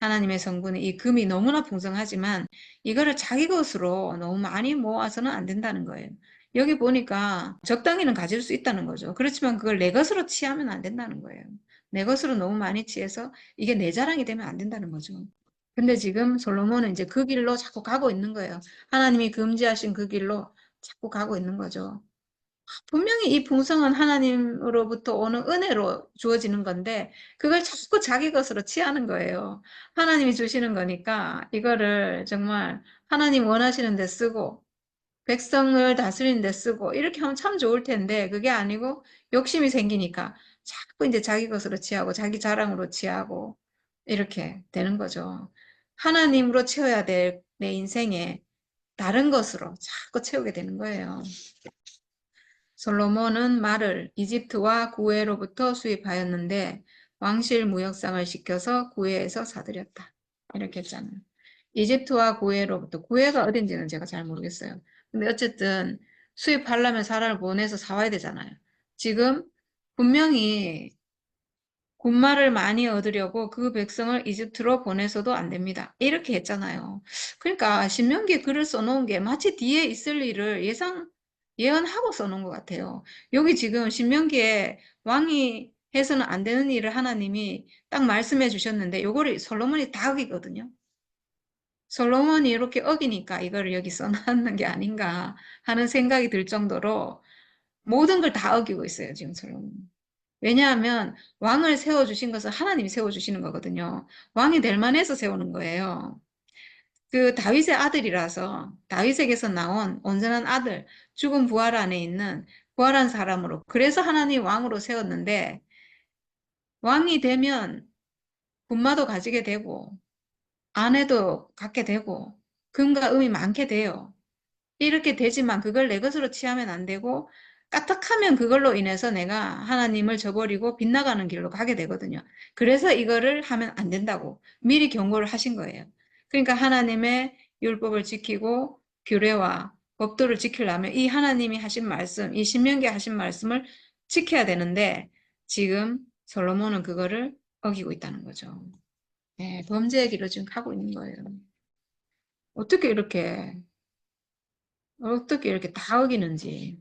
하나님의 성분이 이 금이 너무나 풍성하지만 이거를 자기 것으로 너무 많이 모아서는 안 된다는 거예요. 여기 보니까 적당히는 가질 수 있다는 거죠. 그렇지만 그걸 내 것으로 취하면 안 된다는 거예요. 내 것으로 너무 많이 취해서 이게 내 자랑이 되면 안 된다는 거죠. 근데 지금 솔로몬은 이제 그 길로 자꾸 가고 있는 거예요. 하나님이 금지하신 그 길로 자꾸 가고 있는 거죠. 분명히 이 풍성은 하나님으로부터 오는 은혜로 주어지는 건데 그걸 자꾸 자기 것으로 취하는 거예요. 하나님이 주시는 거니까 이거를 정말 하나님 원하시는 데 쓰고 백성을 다스리는 데 쓰고 이렇게 하면 참 좋을 텐데 그게 아니고 욕심이 생기니까 자꾸 이제 자기 것으로 취하고 자기 자랑으로 취하고 이렇게 되는 거죠. 하나님으로 채워야 될 내 인생에 다른 것으로 자꾸 채우게 되는 거예요. 솔로몬은 말을 이집트와 구웨로부터 수입하였는데 왕실 무역상을 시켜서 구웨에서 사들였다. 이렇게 했잖아요. 이집트와 구웨로부터 구웨가 어딘지는 제가 잘 모르겠어요. 근데 어쨌든 수입하려면 사람을 보내서 사와야 되잖아요. 지금 분명히 군마를 많이 얻으려고 그 백성을 이집트로 보내서도 안 됩니다. 이렇게 했잖아요. 그러니까 신명기에 글을 써놓은 게 마치 뒤에 있을 일을 예언하고 써놓은 것 같아요. 여기 지금 신명기에 왕이 해서는 안 되는 일을 하나님이 딱 말씀해 주셨는데 요거를 솔로몬이 다 어기거든요. 솔로몬이 이렇게 어기니까 이거를 여기 써놨는 게 아닌가 하는 생각이 들 정도로 모든 걸 다 어기고 있어요, 지금 솔로몬. 왜냐하면 왕을 세워주신 것은 하나님이 세워주시는 거거든요. 왕이 될 만해서 세우는 거예요. 그 다윗의 아들이라서 다윗에게서 나온 온전한 아들, 죽은 부활 안에 있는 부활한 사람으로 그래서 하나님 왕으로 세웠는데 왕이 되면 군마도 가지게 되고 아내도 갖게 되고 금과 음이 많게 돼요. 이렇게 되지만 그걸 내 것으로 취하면 안 되고 까딱하면 그걸로 인해서 내가 하나님을 저버리고 빗나가는 길로 가게 되거든요. 그래서 이거를 하면 안 된다고 미리 경고를 하신 거예요. 그러니까 하나님의 율법을 지키고 규례와 법도를 지키려면 이 하나님이 하신 말씀, 이 신명기 하신 말씀을 지켜야 되는데 지금 솔로몬은 그거를 어기고 있다는 거죠. 네, 범죄의 길을 지금 가고 있는 거예요. 어떻게 이렇게 다 어기는지.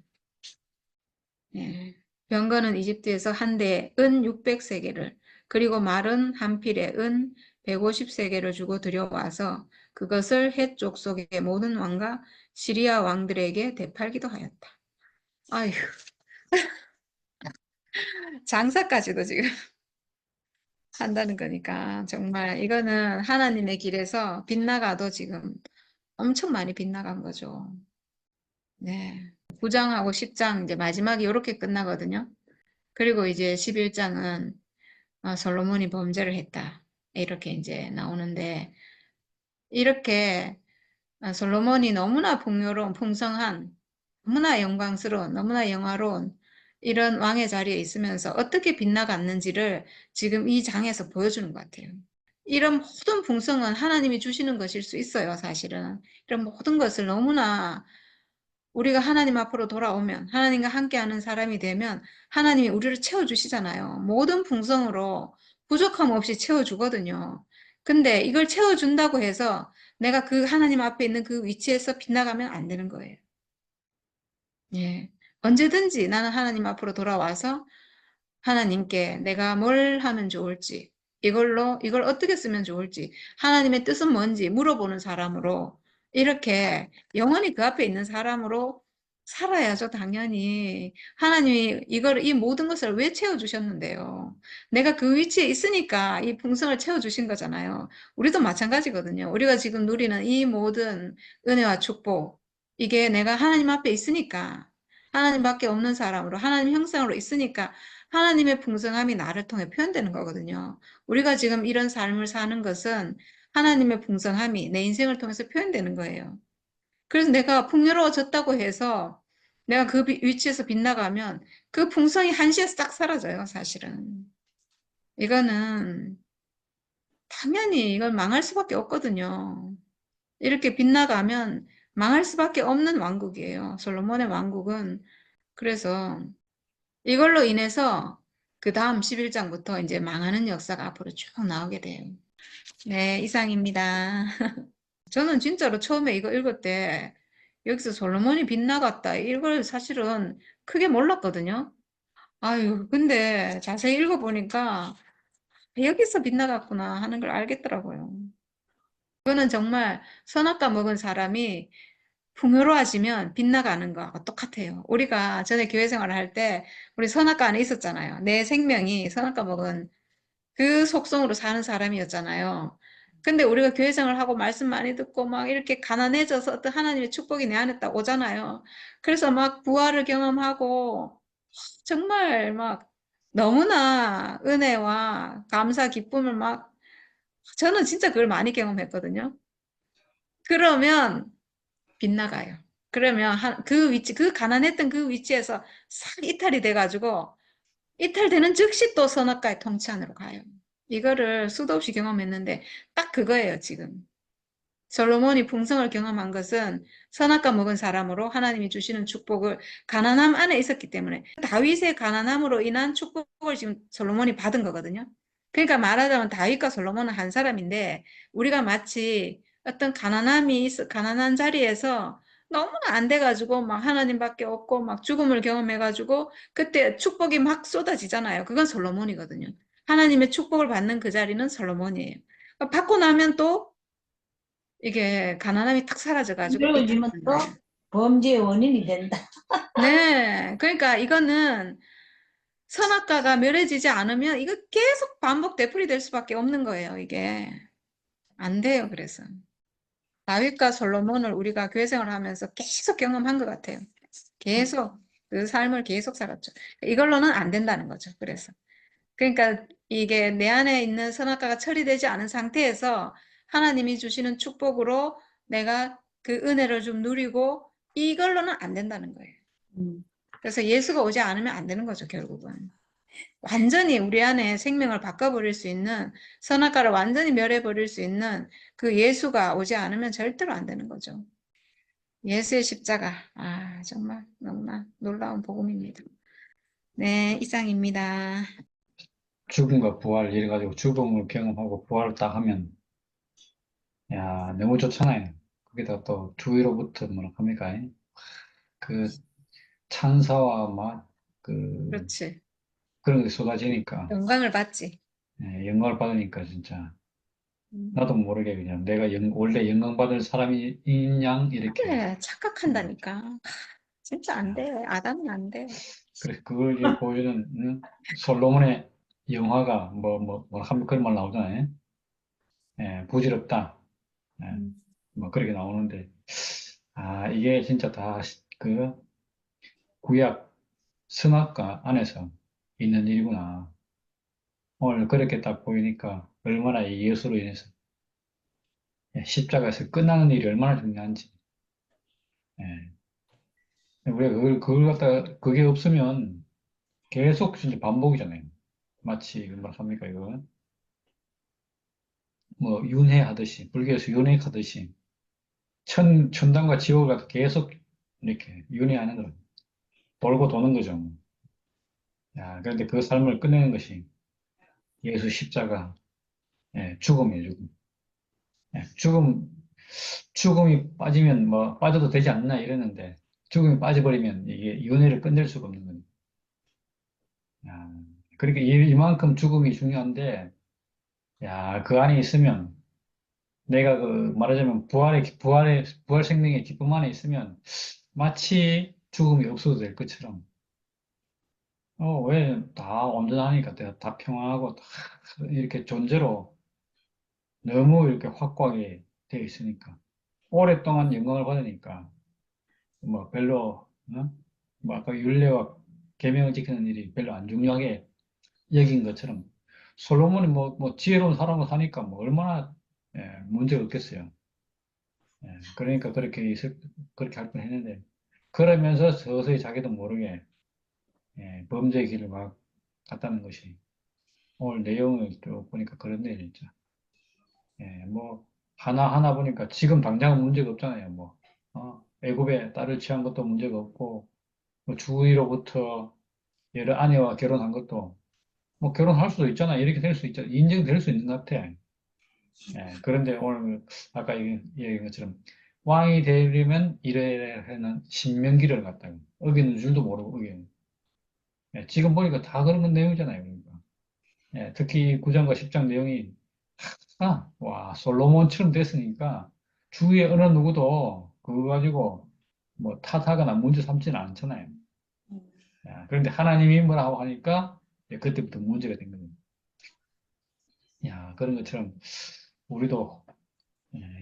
예. 병거는 이집트에서 한 대에 은 600세겔을 그리고 말은 한 필에 은 150세겔을 주고 들여와서 그것을 헷 족속의 모든 왕과 시리아 왕들에게 되팔기도 하였다. 아휴, 장사까지도 지금 한다는 거니까 정말 이거는 하나님의 길에서 빗나가도 지금 엄청 많이 빗나간 거죠. 네. 9장하고 10장 이제 마지막이 이렇게 끝나거든요. 그리고 이제 11장은 솔로몬이 범죄를 했다. 이렇게 이제 나오는데 이렇게 솔로몬이 너무나 풍요로운 풍성한 너무나 영광스러운 너무나 영화로운 이런 왕의 자리에 있으면서 어떻게 빗나갔는지를 지금 이 장에서 보여주는 것 같아요. 이런 모든 풍성은 하나님이 주시는 것일 수 있어요, 사실은. 이런 모든 것을 너무나 우리가 하나님 앞으로 돌아오면 하나님과 함께하는 사람이 되면 하나님이 우리를 채워주시잖아요. 모든 풍성으로 부족함 없이 채워주거든요. 근데 이걸 채워준다고 해서 내가 그 하나님 앞에 있는 그 위치에서 빗나가면 안 되는 거예요. 예. 언제든지 나는 하나님 앞으로 돌아와서 하나님께 내가 뭘 하면 좋을지, 이걸 어떻게 쓰면 좋을지, 하나님의 뜻은 뭔지 물어보는 사람으로, 이렇게 영원히 그 앞에 있는 사람으로 살아야죠, 당연히. 하나님이 이 모든 것을 왜 채워주셨는데요? 내가 그 위치에 있으니까 이 풍성을 채워주신 거잖아요. 우리도 마찬가지거든요. 우리가 지금 누리는 이 모든 은혜와 축복, 이게 내가 하나님 앞에 있으니까, 하나님밖에 없는 사람으로, 하나님 형상으로 있으니까 하나님의 풍성함이 나를 통해 표현되는 거거든요. 우리가 지금 이런 삶을 사는 것은 하나님의 풍성함이 내 인생을 통해서 표현되는 거예요. 그래서 내가 풍요로워졌다고 해서 내가 그 위치에서 빗나가면 그 풍성이 한시에 싹 사라져요, 사실은. 이거는 당연히 이걸 망할 수밖에 없거든요. 이렇게 빗나가면 망할 수밖에 없는 왕국이에요. 솔로몬의 왕국은. 그래서 이걸로 인해서 그 다음 11장부터 이제 망하는 역사가 앞으로 쭉 나오게 돼요. 네, 이상입니다. 저는 진짜로 처음에 이거 읽을 때 여기서 솔로몬이 빗나갔다. 이걸 사실은 크게 몰랐거든요. 아유, 근데 자세히 읽어보니까 여기서 빗나갔구나 하는 걸 알겠더라고요. 그거는 정말 선악과 먹은 사람이 풍요로워지면 빗나가는 거하고 똑같아요. 우리가 전에 교회 생활을 할 때 우리 선악과 안에 있었잖아요. 내 생명이 선악과 먹은 그 속성으로 사는 사람이었잖아요. 근데 우리가 교회 생활을 하고 말씀 많이 듣고 막 이렇게 가난해져서 어떤 하나님의 축복이 내 안에 딱 오잖아요. 그래서 막 부활을 경험하고 정말 막 너무나 은혜와 감사, 기쁨을 막 저는 진짜 그걸 많이 경험했거든요. 그러면 빗나가요. 그러면 그 위치, 그 가난했던 그 위치에서 싹 이탈이 돼가지고 이탈되는 즉시 또 선악과의 통치 안으로 가요. 이거를 수도 없이 경험했는데 딱 그거예요, 지금. 솔로몬이 풍성을 경험한 것은 선악과 먹은 사람으로 하나님이 주시는 축복을 가난함 안에 있었기 때문에 다윗의 가난함으로 인한 축복을 지금 솔로몬이 받은 거거든요. 그러니까 말하자면 다윗과 솔로몬은 한 사람인데 우리가 마치 어떤 가난한 자리에서 너무나 안 돼가지고 막 하나님밖에 없고 막 죽음을 경험해가지고 그때 축복이 막 쏟아지잖아요. 그건 솔로몬이거든요. 하나님의 축복을 받는 그 자리는 솔로몬이에요. 받고 나면 또 이게 가난함이 탁 사라져가지고
이러지면
이탈하는
또
거예요.
범죄의 원인이 된다.
네, 그러니까 이거는 선악과가 멸해지지 않으면 이거 계속 반복 되풀이될 수밖에 없는 거예요. 이게 안 돼요. 그래서 다윗과 솔로몬을 우리가 교회 생활하면서 계속 경험한 것 같아요. 계속 그 삶을 계속 살았죠. 이걸로는 안 된다는 거죠. 그래서 그러니까 이게 내 안에 있는 선악과가 처리되지 않은 상태에서 하나님이 주시는 축복으로 내가 그 은혜를 좀 누리고 이걸로는 안 된다는 거예요.
음.
그래서 예수가 오지 않으면 안 되는 거죠, 결국은. 완전히 우리 안에 생명을 바꿔버릴 수 있는 선악과를 완전히 멸해버릴 수 있는 그 예수가 오지 않으면 절대로 안 되는 거죠. 예수의 십자가. 아, 정말 너무나 놀라운 복음입니다. 네, 이상입니다.
죽음과 부활 이래가지고 죽음을 경험하고 부활을 딱 하면 야 너무 좋잖아요. 거기다가 또 주위로부터 뭐라 합니까? 그 찬사와 막 그
그렇지.
그런 게 쏟아지니까
영광을 받지.
영광을 받으니까 진짜
음.
나도 모르게 그냥 내가 원래 영광 받을 사람인 양 이렇게
그래, 착각한다니까. 진짜 안
야,
돼. 아담은 안 돼.
그래서 그걸 이제 보여주는 솔로몬의 영화가 그런 말 나오잖아요. 부질없다. 예,
음.
뭐 그렇게 나오는데 아 이게 진짜 다 그 구약 선악과 안에서 있는 일이구나. 오늘 그렇게 딱 보이니까 얼마나 이 예수로 인해서 십자가에서 끝나는 일이 얼마나 중요한지. 예. 우리가 그걸 갖다가 그게 없으면 계속 진짜 반복이잖아요. 마치 뭐 합니까 이거 뭐 윤회하듯이 불교에서 윤회하듯이 천당과 지옥을 갖다 계속 이렇게 윤회하는 거로 돌고 도는 거죠. 야, 그런데 그 삶을 끝내는 것이 예수 십자가, 죽음이에요, 죽음. 죽음이 빠지면 뭐 빠져도 되지 않나 이러는데 죽음이 빠져버리면 이게 윤회를 끝낼 수가 없는 거예요. 야, 그러니까 이만큼 죽음이 중요한데, 야, 그 안에 있으면 내가 그 말하자면 부활 생명의 기쁨 안에 있으면 마치 죽음이 없어도 될 것처럼 왜 다 온전하니까 내가 다 평안하고 다 이렇게 존재로 너무 이렇게 확고하게 되어 있으니까 오랫동안 영광을 받으니까 뭐 별로 뭐 아까 율례와 계명을 지키는 일이 별로 안 중요하게 여긴 것처럼 솔로몬이 뭐 지혜로운 사람을 사니까 뭐 얼마나 문제가 없겠어요. 그러니까 그렇게 할 뻔했는데 그러면서 서서히 자기도 모르게 범죄의 길을 막 갔다는 것이 오늘 내용을 쭉 보니까 그렇네요, 진짜. 뭐, 하나하나 보니까 지금 당장은 문제가 없잖아요, 뭐. 애굽에 딸을 취한 것도 문제가 없고, 뭐 주위로부터 여러 아내와 결혼한 것도, 뭐 결혼할 수도 있잖아. 이렇게 될 수 있죠. 인정될 수 있는 것 같아. 그런데 오늘, 아까 얘기한 것처럼, 왕이 되려면 이래야 하는 신명기를 갖다가 어기는 줄도 모르고 어기는. 지금 보니까 다 그런 건 내용이잖아요, 그러니까. 특히 9장과 10장 내용이 와, 솔로몬처럼 됐으니까 주위에 어느 누구도 그거 가지고 뭐 탓하거나 문제 삼지는 않잖아요. 그런데 하나님이 뭐라고 하니까 그때부터 문제가 된 거예요. 야, 그런 것처럼 우리도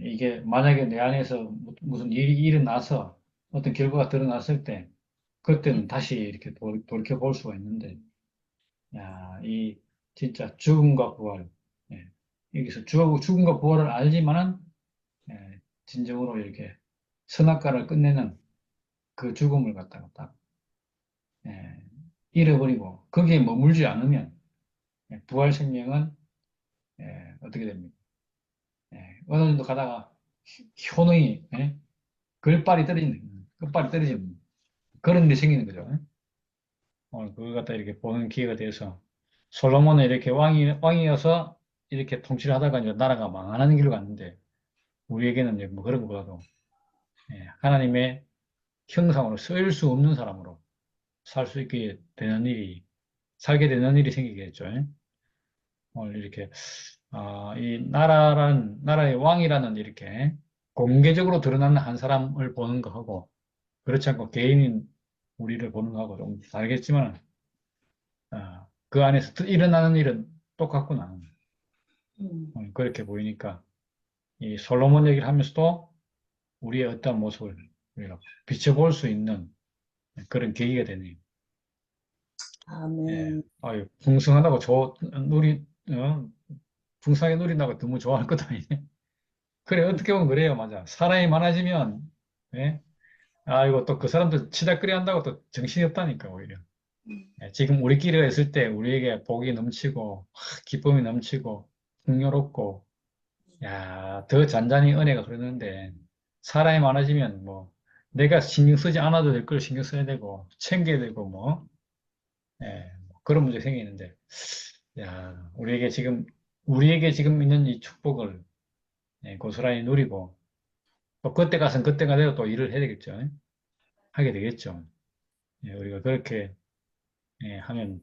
이게 만약에 내 안에서 무슨 일이 일어나서 어떤 결과가 드러났을 때 그때는 다시 이렇게 돌이켜 볼 수가 있는데 야, 이 진짜 죽음과 부활 여기서 죽음과 부활을 알지만은 진정으로 이렇게 선악과를 끝내는 그 죽음을 갖다가 딱 예, 잃어버리고 거기에 머물지 않으면 부활 생명은 어떻게 됩니까? 어느 정도 가다가 효능이 끝발이 떨어지는 그런 일이 생기는 거죠. 오늘 그걸 갖다 이렇게 보는 기회가 돼서 솔로몬은 이렇게 왕이어서 이렇게 통치를 하다가 이제 나라가 망하는 길로 갔는데 우리에게는 이제 뭐 그런 것보다도 하나님의 형상으로 쓰일 수 없는 사람으로 살 수 있게 되는 살게 되는 일이 생기겠죠. 오늘 이렇게, 이 나라의 왕이라는 이렇게, 공개적으로 드러나는 한 사람을 보는 거하고 그렇지 않고 개인인 우리를 보는 거하고 좀 다르겠지만 그 안에서 일어나는 일은 똑같구나. 그렇게 보이니까 이 솔로몬 얘기를 하면서도 우리의 어떤 모습을 우리가 비춰볼 수 있는 그런 계기가 되네요. 예.
아멘.
아유, 풍성하다고 풍성하게 누린다고 너무 좋아할 것도 아니네. 그래, 어떻게 보면 그래요, 맞아. 사람이 많아지면, 예? 이거 또 그 사람들 치닥거리 한다고 또 정신이 없다니까, 오히려. 예, 지금 우리끼리가 있을 때 우리에게 복이 넘치고, 기쁨이 넘치고, 풍요롭고, 야, 더 잔잔히 은혜가 흐르는데, 사람이 많아지면 뭐, 내가 신경 쓰지 않아도 될 걸 신경 써야 되고, 챙겨야 되고, 뭐, 뭐 그런 문제 생기는데, 야, 우리에게 지금 있는 이 축복을 고스란히 누리고, 또 그때 가서는 그때가 되고 또 일을 해야 되겠죠. 하게 되겠죠. 우리가 그렇게 하면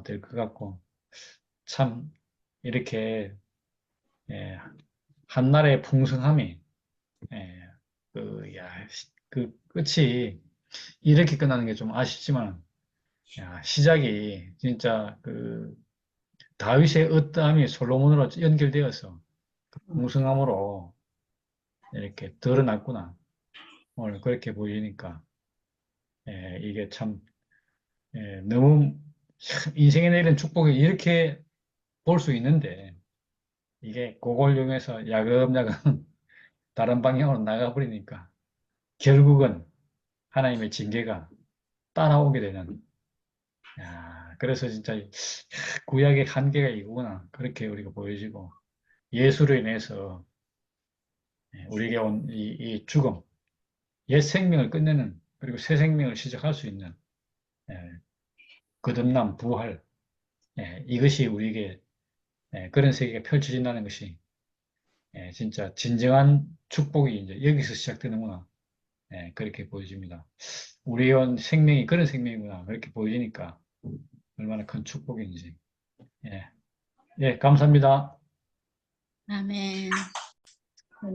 될 것 같고, 참, 이렇게 한나라의 풍성함이, 예, 그 끝이 이렇게 끝나는 게 좀 아쉽지만, 야, 시작이 진짜 그 다윗의 어떠함이 솔로몬으로 연결되어서 그 풍성함으로 이렇게 드러났구나. 오늘 그렇게 보이니까, 이게 참, 너무 인생에 내리는 축복이 이렇게 볼 수 있는데, 이게 그걸 이용해서 야금야금 다른 방향으로 나가버리니까, 결국은 하나님의 징계가 따라오게 되는, 그래서 진짜 구약의 한계가 이거구나. 그렇게 우리가 보여지고, 예수로 인해서 우리에게 온 이 죽음, 옛 생명을 끝내는, 그리고 새 생명을 시작할 수 있는, 예, 거듭남, 부활, 이것이 우리에게 그런 세계가 펼쳐진다는 것이 진짜 진정한 축복이 이제 여기서 시작되는구나. 그렇게 보여집니다. 우리의 생명이 그런 생명이구나. 그렇게 보여지니까 얼마나 큰 축복인지. 예, 감사합니다.
아멘.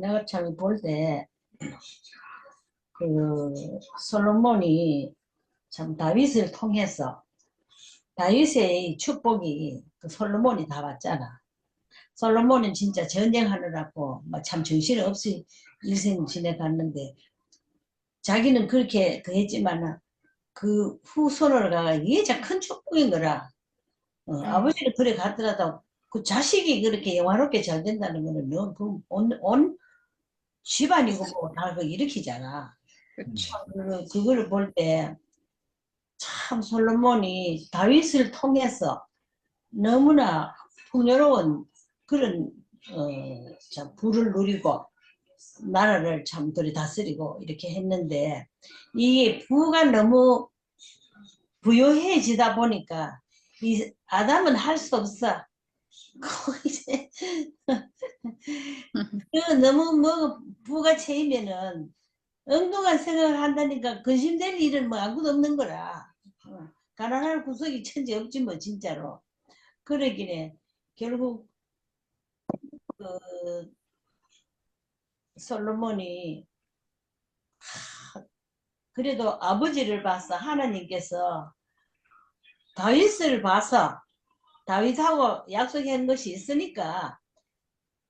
내가 참 볼 때, 그, 솔로몬이 참 다윗을 통해서, 다윗의 축복이 그 솔로몬이 다 받잖아. 솔로몬은 진짜 전쟁하느라고 참 정신없이 인생 지내갔는데, 자기는 그렇게 그 했지만은, 그 후손을 가가 이게 참 큰 축복인 거라. 아버지는 그래 갔더라도 그 자식이 그렇게 영화롭게 잘 된다는 거는 온 집안이고 뭐다 일으키잖아.
그렇죠.
그거를 볼 때 참 솔로몬이 다윗을 통해서 너무나 풍요로운 그런 참 부를 누리고 나라를 참 그리 다스리고 이렇게 했는데 이게 부가 너무 부유해지다 보니까 이 아담은 할 수 없어. 이제 너무 뭐 부가 채이면은 엉뚱한 생각을 한다니까 근심될 일은 뭐 아무것도 없는 거라. 가난할 구석이 천지 없지 뭐 진짜로. 그러긴 해. 결국 그 솔로몬이 그래도 아버지를 봐서 하나님께서 다윗을 봐서 다윗하고 약속한 것이 있으니까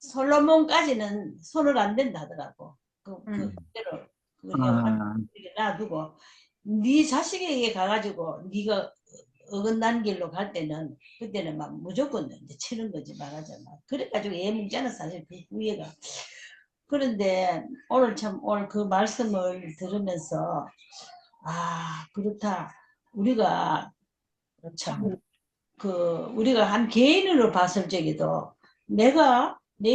솔로몬까지는 손을 안 댄다 하더라고. 그대로 그냥 놔두고 네 자식에게 가가지고 네가 어긋난 길로 갈 때는 그때는 막 무조건 이제 치는 거지 말하자면. 그래가지고 애묵잖아 사실 그 후회가. 그런데 오늘 그 말씀을 들으면서 그렇다. 우리가 참 우리가 한 개인으로 봤을 적에도 내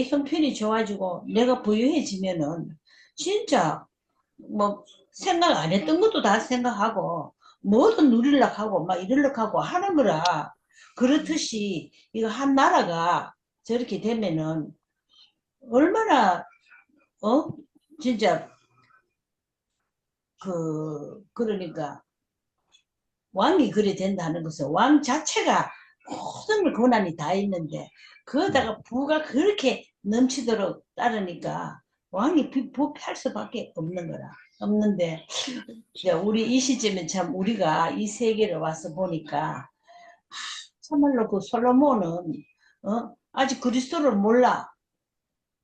형편이 좋아지고 내가 부유해지면은 진짜 뭐 생각 안 했던 것도 다 생각하고 뭐든 누리려고 하고 막 이러려고 하고 하는 거라. 그렇듯이 이거 한 나라가 저렇게 되면은 얼마나 진짜 그러니까 왕이 그래 된다는 것은 왕 자체가 모든 권한이 다 있는데 그거다가 부가 그렇게 넘치도록 따르니까 왕이 부패할 수밖에 없는 거라. 없는데 이제 우리 이 시점에 참 우리가 이 세계를 와서 보니까 참말로 그 솔로몬은 아직 그리스도를 몰라.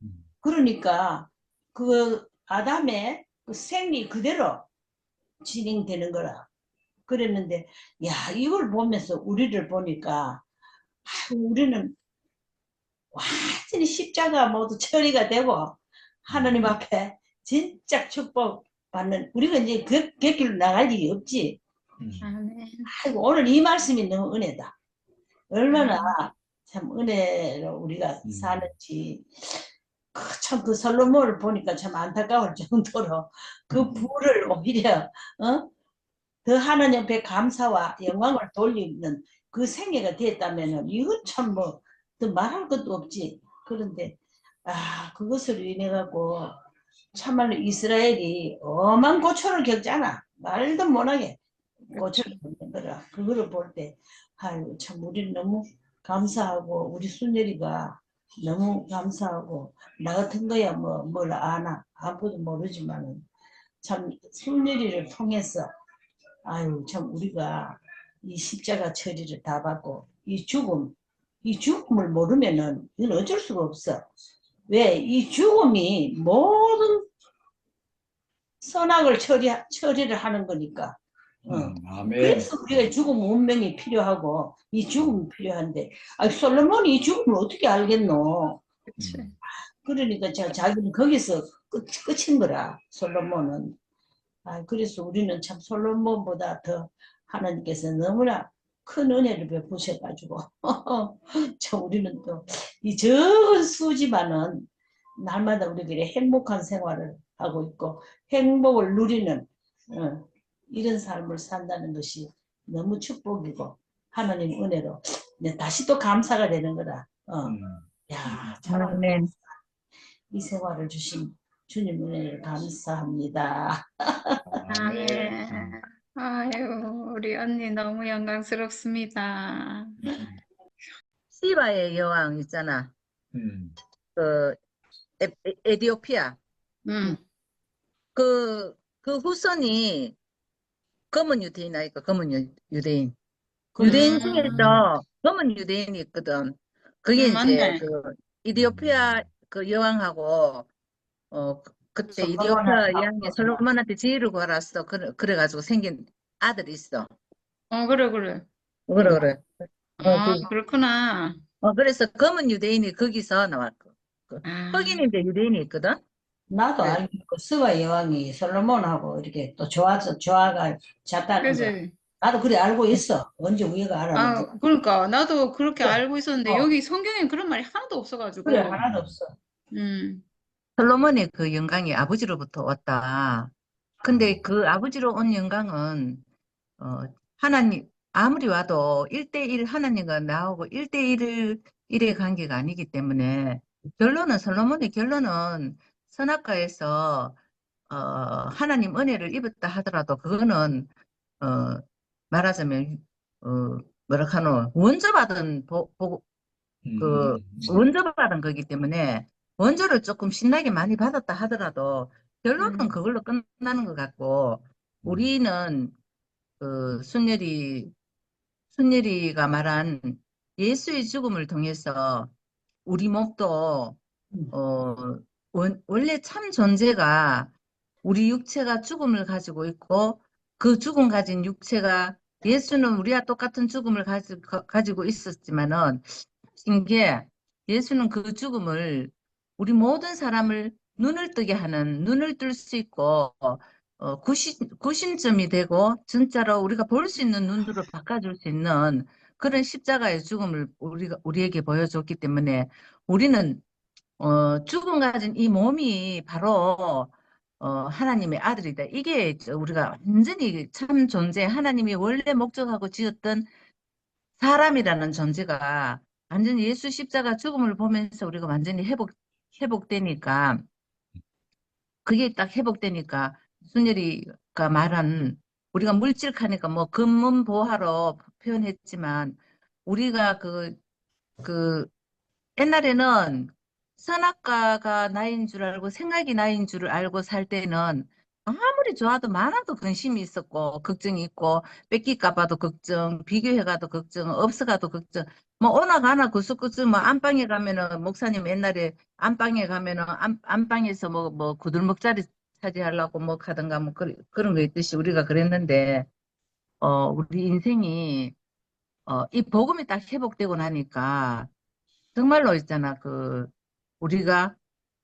음.
그러니까 그 아담의 그 생리 그대로 진행되는 거라. 그랬는데 야 이걸 보면서 우리를 보니까 우리는 완전히 십자가 모두 처리가 되고 하나님 앞에 진짜 축복 받는 우리가 이제 그 길로 나갈 일이 없지.
아멘.
아이고 오늘 이 말씀이 너무 은혜다. 얼마나 참 은혜로 우리가 사는지 참 그 솔로몬을 보니까 참 안타까울 정도로 그 부를 오히려 더 하나님 앞에 감사와 영광을 돌리는 그 생애가 됐다면은 이건 참 뭐 더 말할 것도 없지. 그런데 그것을 인해 갖고 참말로 이스라엘이 엄한 고초를 겪잖아. 말도 못하게 고초를 겪는 거라. 그거를 볼 때 아유 참 우리는 너무 감사하고 우리 순열이가 너무 감사하고 나 같은 거야 뭐 뭘 아나 아무도 모르지만은 참 순열이를 통해서 아유 참 우리가 이 십자가 처리를 다 받고 이 죽음을 모르면은 이건 어쩔 수가 없어. 왜? 이 죽음이 모든 선악을 처리를 하는 거니까.
아멘.
그래서 우리가 죽음 운명이 필요하고 이 죽음이 필요한데 솔로몬이 이 죽음을 어떻게 알겠노?
그치.
그러니까 자기는 거기서 끝인 거라 솔로몬은. 그래서 우리는 참 솔로몬보다 더 하나님께서 너무나 큰 은혜를 베푸셔가지고 참 우리는 또 이 적은 수지만은 날마다 우리들이 행복한 생활을 하고 있고 행복을 누리는 이런 삶을 산다는 것이 너무 축복이고 하나님 은혜로 다시 또 감사가 되는 거다. 야, 참
아멘.
이 생활을 주신 주님 은혜를 감사합니다.
아멘. 아유, 우리 언니 너무 영광스럽습니다.
시바의 여왕 있잖아. 그 에디오피아.
음.
그 후손이 검은 유대인 아니까 검은 유대인. 유대인 중에서 검은 유대인이 있거든. 그게 이제
맞네.
그 이디오피아 그 여왕하고 그때 이디오피아 여왕이 솔로몬한테 지혜를 구하랬어. 그래가지고 생긴 아들이 있어.
그래, 그래.
그래.
그렇구나.
그래서 검은 유대인이 거기서 나왔고.
아,
흑인 이제 유대인이 있거든.
나도
그래.
알고 있고 스바 여왕이 솔로몬하고 이렇게 또 조화가 잤다는 거
그지?
나도 그래 알고 있어. 언제 우리가 알았는지.
그러니까 나도 그렇게
그래.
알고 있었는데 여기 성경엔 그런 말이 하나도
그래
없어가지고.
하나도 없어.
음.
솔로몬의 그 영광이 아버지로부터 왔다. 근데 그 아버지로 온 영광은 하나님 아무리 와도 1대1 하나님과 나오고 1대1의 관계가 아니기 때문에 솔로몬의 결론은 선악과에서 하나님 은혜를 입었다 하더라도 그거는 말하자면 뭐라 카노 원조받은 거기 때문에 원조를 조금 신나게 많이 받았다 하더라도 결론은 그걸로 끝나는 것 같고 우리는 순열이가 말한 예수의 죽음을 통해서 우리 목도 원래 참 존재가 우리 육체가 죽음을 가지고 있고 그 죽음 가진 육체가 예수는 우리와 똑같은 죽음을 가지고 있었지만은 신기해. 예수는 그 죽음을 우리 모든 사람을 눈을 뜨게 하는 눈을 뜰 수 있고 구심점이 되고 진짜로 우리가 볼 수 있는 눈으로 바꿔줄 수 있는 그런 십자가의 죽음을 우리에게 보여줬기 때문에 우리는 죽음 가진 이 몸이 바로 하나님의 아들이다. 이게 우리가 완전히 참 존재, 하나님이 원래 목적하고 지었던 사람이라는 존재가 완전히 예수 십자가 죽음을 보면서 우리가 완전히 회복되니까 그게 딱 회복되니까 순열이가 말한 우리가 물질하니까 뭐 금문보화로 표현했지만 우리가 그 옛날에는 선악과가 나인 줄 알고 생각이 나인 줄 알고 살 때는 아무리 좋아도 많아도 근심이 있었고 걱정이 있고 뺏길까 봐도 걱정, 비교해가도 걱정, 없어가도 걱정. 뭐 오나 가나 구석구석 뭐 안방에 가면은 목사님 옛날에 안방에 가면은 안방에서 뭐 구들먹자리 차지하려고 뭐 하던가 뭐 그런 거 있듯이 우리가 그랬는데 우리 인생이 이 복음이 딱 회복되고 나니까 정말로 있잖아 우리가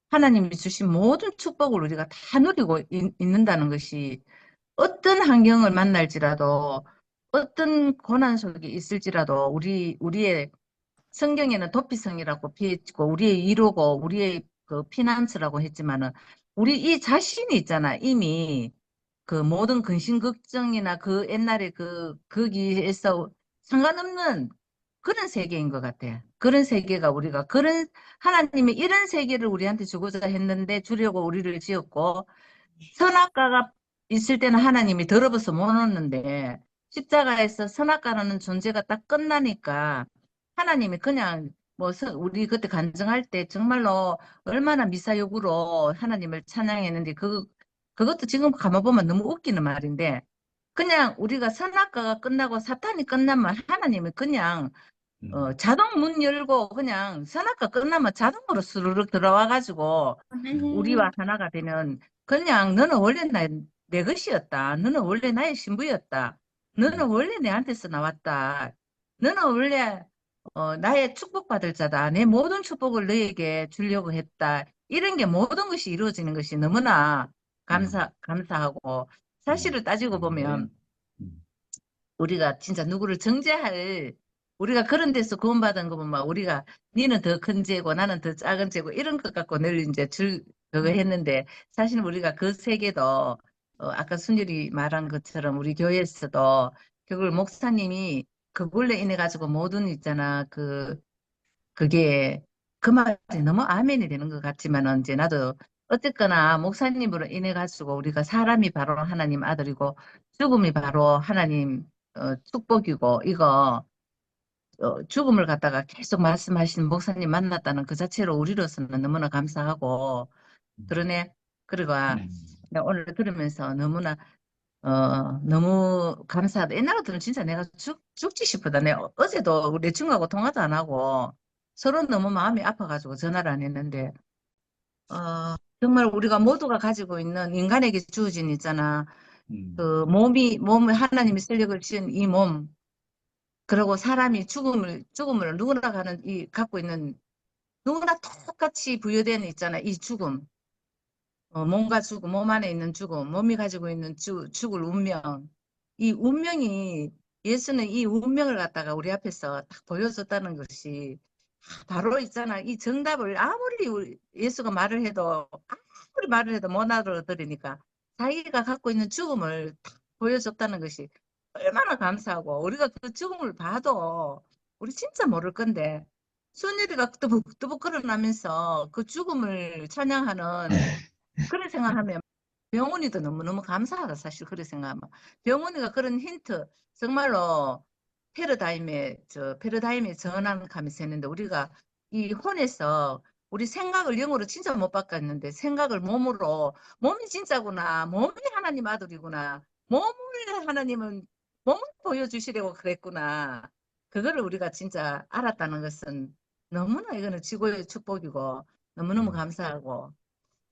하나님이 주신 모든 축복을 우리가 다 누리고 있는다는 것이 어떤 환경을 만날지라도 어떤 고난 속에 있을지라도 우리의 성경에는 도피성이라고 피했고 우리의 위로고 우리의 그 피난처라고 했지만은 우리 이 자신이 있잖아. 이미 그 모든 근심 걱정이나 그 옛날에 거기에서 상관없는 그런 세계인 것 같아. 그런 세계가 우리가 그런 하나님이 이런 세계를 우리한테 주고자 했는데 주려고 우리를 지었고 선악과가 있을 때는 하나님이 더러워서 못 놓는데 십자가에서 선악과라는 존재가 딱 끝나니까 하나님이 그냥 우리 그때 간증할 때 정말로 얼마나 미사역으로 하나님을 찬양했는데 그것도 지금 가만보면 너무 웃기는 말인데 그냥 우리가 선악과가 끝나고 사탄이 끝나면 하나님이 그냥 자동 문 열고 그냥 선악과 끝나면 자동으로 스르륵 들어와가지고 우리와 하나가 되는 그냥 너는 원래 내 것이었다. 너는 원래 나의 신부였다. 너는 원래 내한테서 나왔다. 너는 원래 나의 축복받을 자다. 내 모든 축복을 너에게 주려고 했다. 이런 게 모든 것이 이루어지는 것이 너무나 감사하고 사실을 따지고 보면 우리가 진짜 누구를 정죄할 우리가 그런 데서 구원받은 거 보면 우리가 니는 더 큰 죄고 나는 더 작은 죄고 이런 것 갖고 늘 이제 그거 했는데 사실 우리가 그 세계도 아까 순율이 말한 것처럼 우리 교회에서도 그걸 목사님이 그걸로 인해 가지고 모든 있잖아 그게 그 말이 너무 아멘이 되는 것 같지만은 이제 나도 어쨌거나 목사님으로 인해 가지고 우리가 사람이 바로 하나님 아들이고 죽음이 바로 하나님 축복이고 이거 죽음을 갖다가 계속 말씀하시는 목사님 만났다는 그 자체로 우리로서는 너무나 감사하고 그러네. 그리고 내가 오늘 들으면서 너무나 너무 감사하다. 옛날 같으면 진짜 내가 죽지 싶었다. 내가 어제도 내 친구하고 통화도 안 하고 서로 너무 마음이 아파가지고 전화를 안 했는데 정말 우리가 모두가 가지고 있는 인간에게 주어진 있잖아. 그 몸을 하나님이 설력을 지은 이 몸, 그리고 사람이 죽음을 누구나 갖고 있는 누구나 똑같이 부여되는 있잖아. 이 죽음. 몸과 죽음, 몸 안에 있는 죽음, 몸이 가지고 있는 죽을 운명. 이 운명이, 예수는 이 운명을 갖다가 우리 앞에서 딱 보여줬다는 것이 바로 있잖아. 이 정답을 예수가 말을 해도, 아무리 말을 해도 못 알아들으니까 자기가 갖고 있는 죽음을 딱 보여줬다는 것이 얼마나 감사하고, 우리가 그 죽음을 봐도 우리 진짜 모를 건데, 순일이가 뜨북뜨북 걸어나면서 그 죽음을 찬양하는 그런 생각하면 병원이도 너무너무 감사하다 사실 그런 생각하면 병원이가 그런 힌트 정말로 패러다임에 전환하면서 했는데 우리가 이 혼에서 우리 생각을 영으로 진짜 못 바꿨는데 생각을 몸이 진짜구나 몸이 하나님 아들이구나 몸을 보여주시려고 그랬구나 그거를 우리가 진짜 알았다는 것은 너무나 이거는 지고의 축복이고 너무너무 감사하고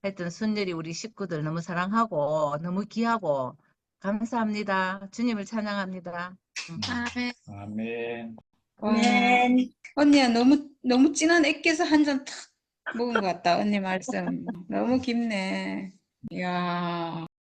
하여튼 순열이 우리 식구들 너무 사랑하고 너무 귀하고 감사합니다. 주님을 찬양합니다.
아멘.
아멘.
와,
네.
언니야 너무 진한 액기스 한 잔 탁 먹은 것 같다. 언니 말씀 너무 깊네. 이야.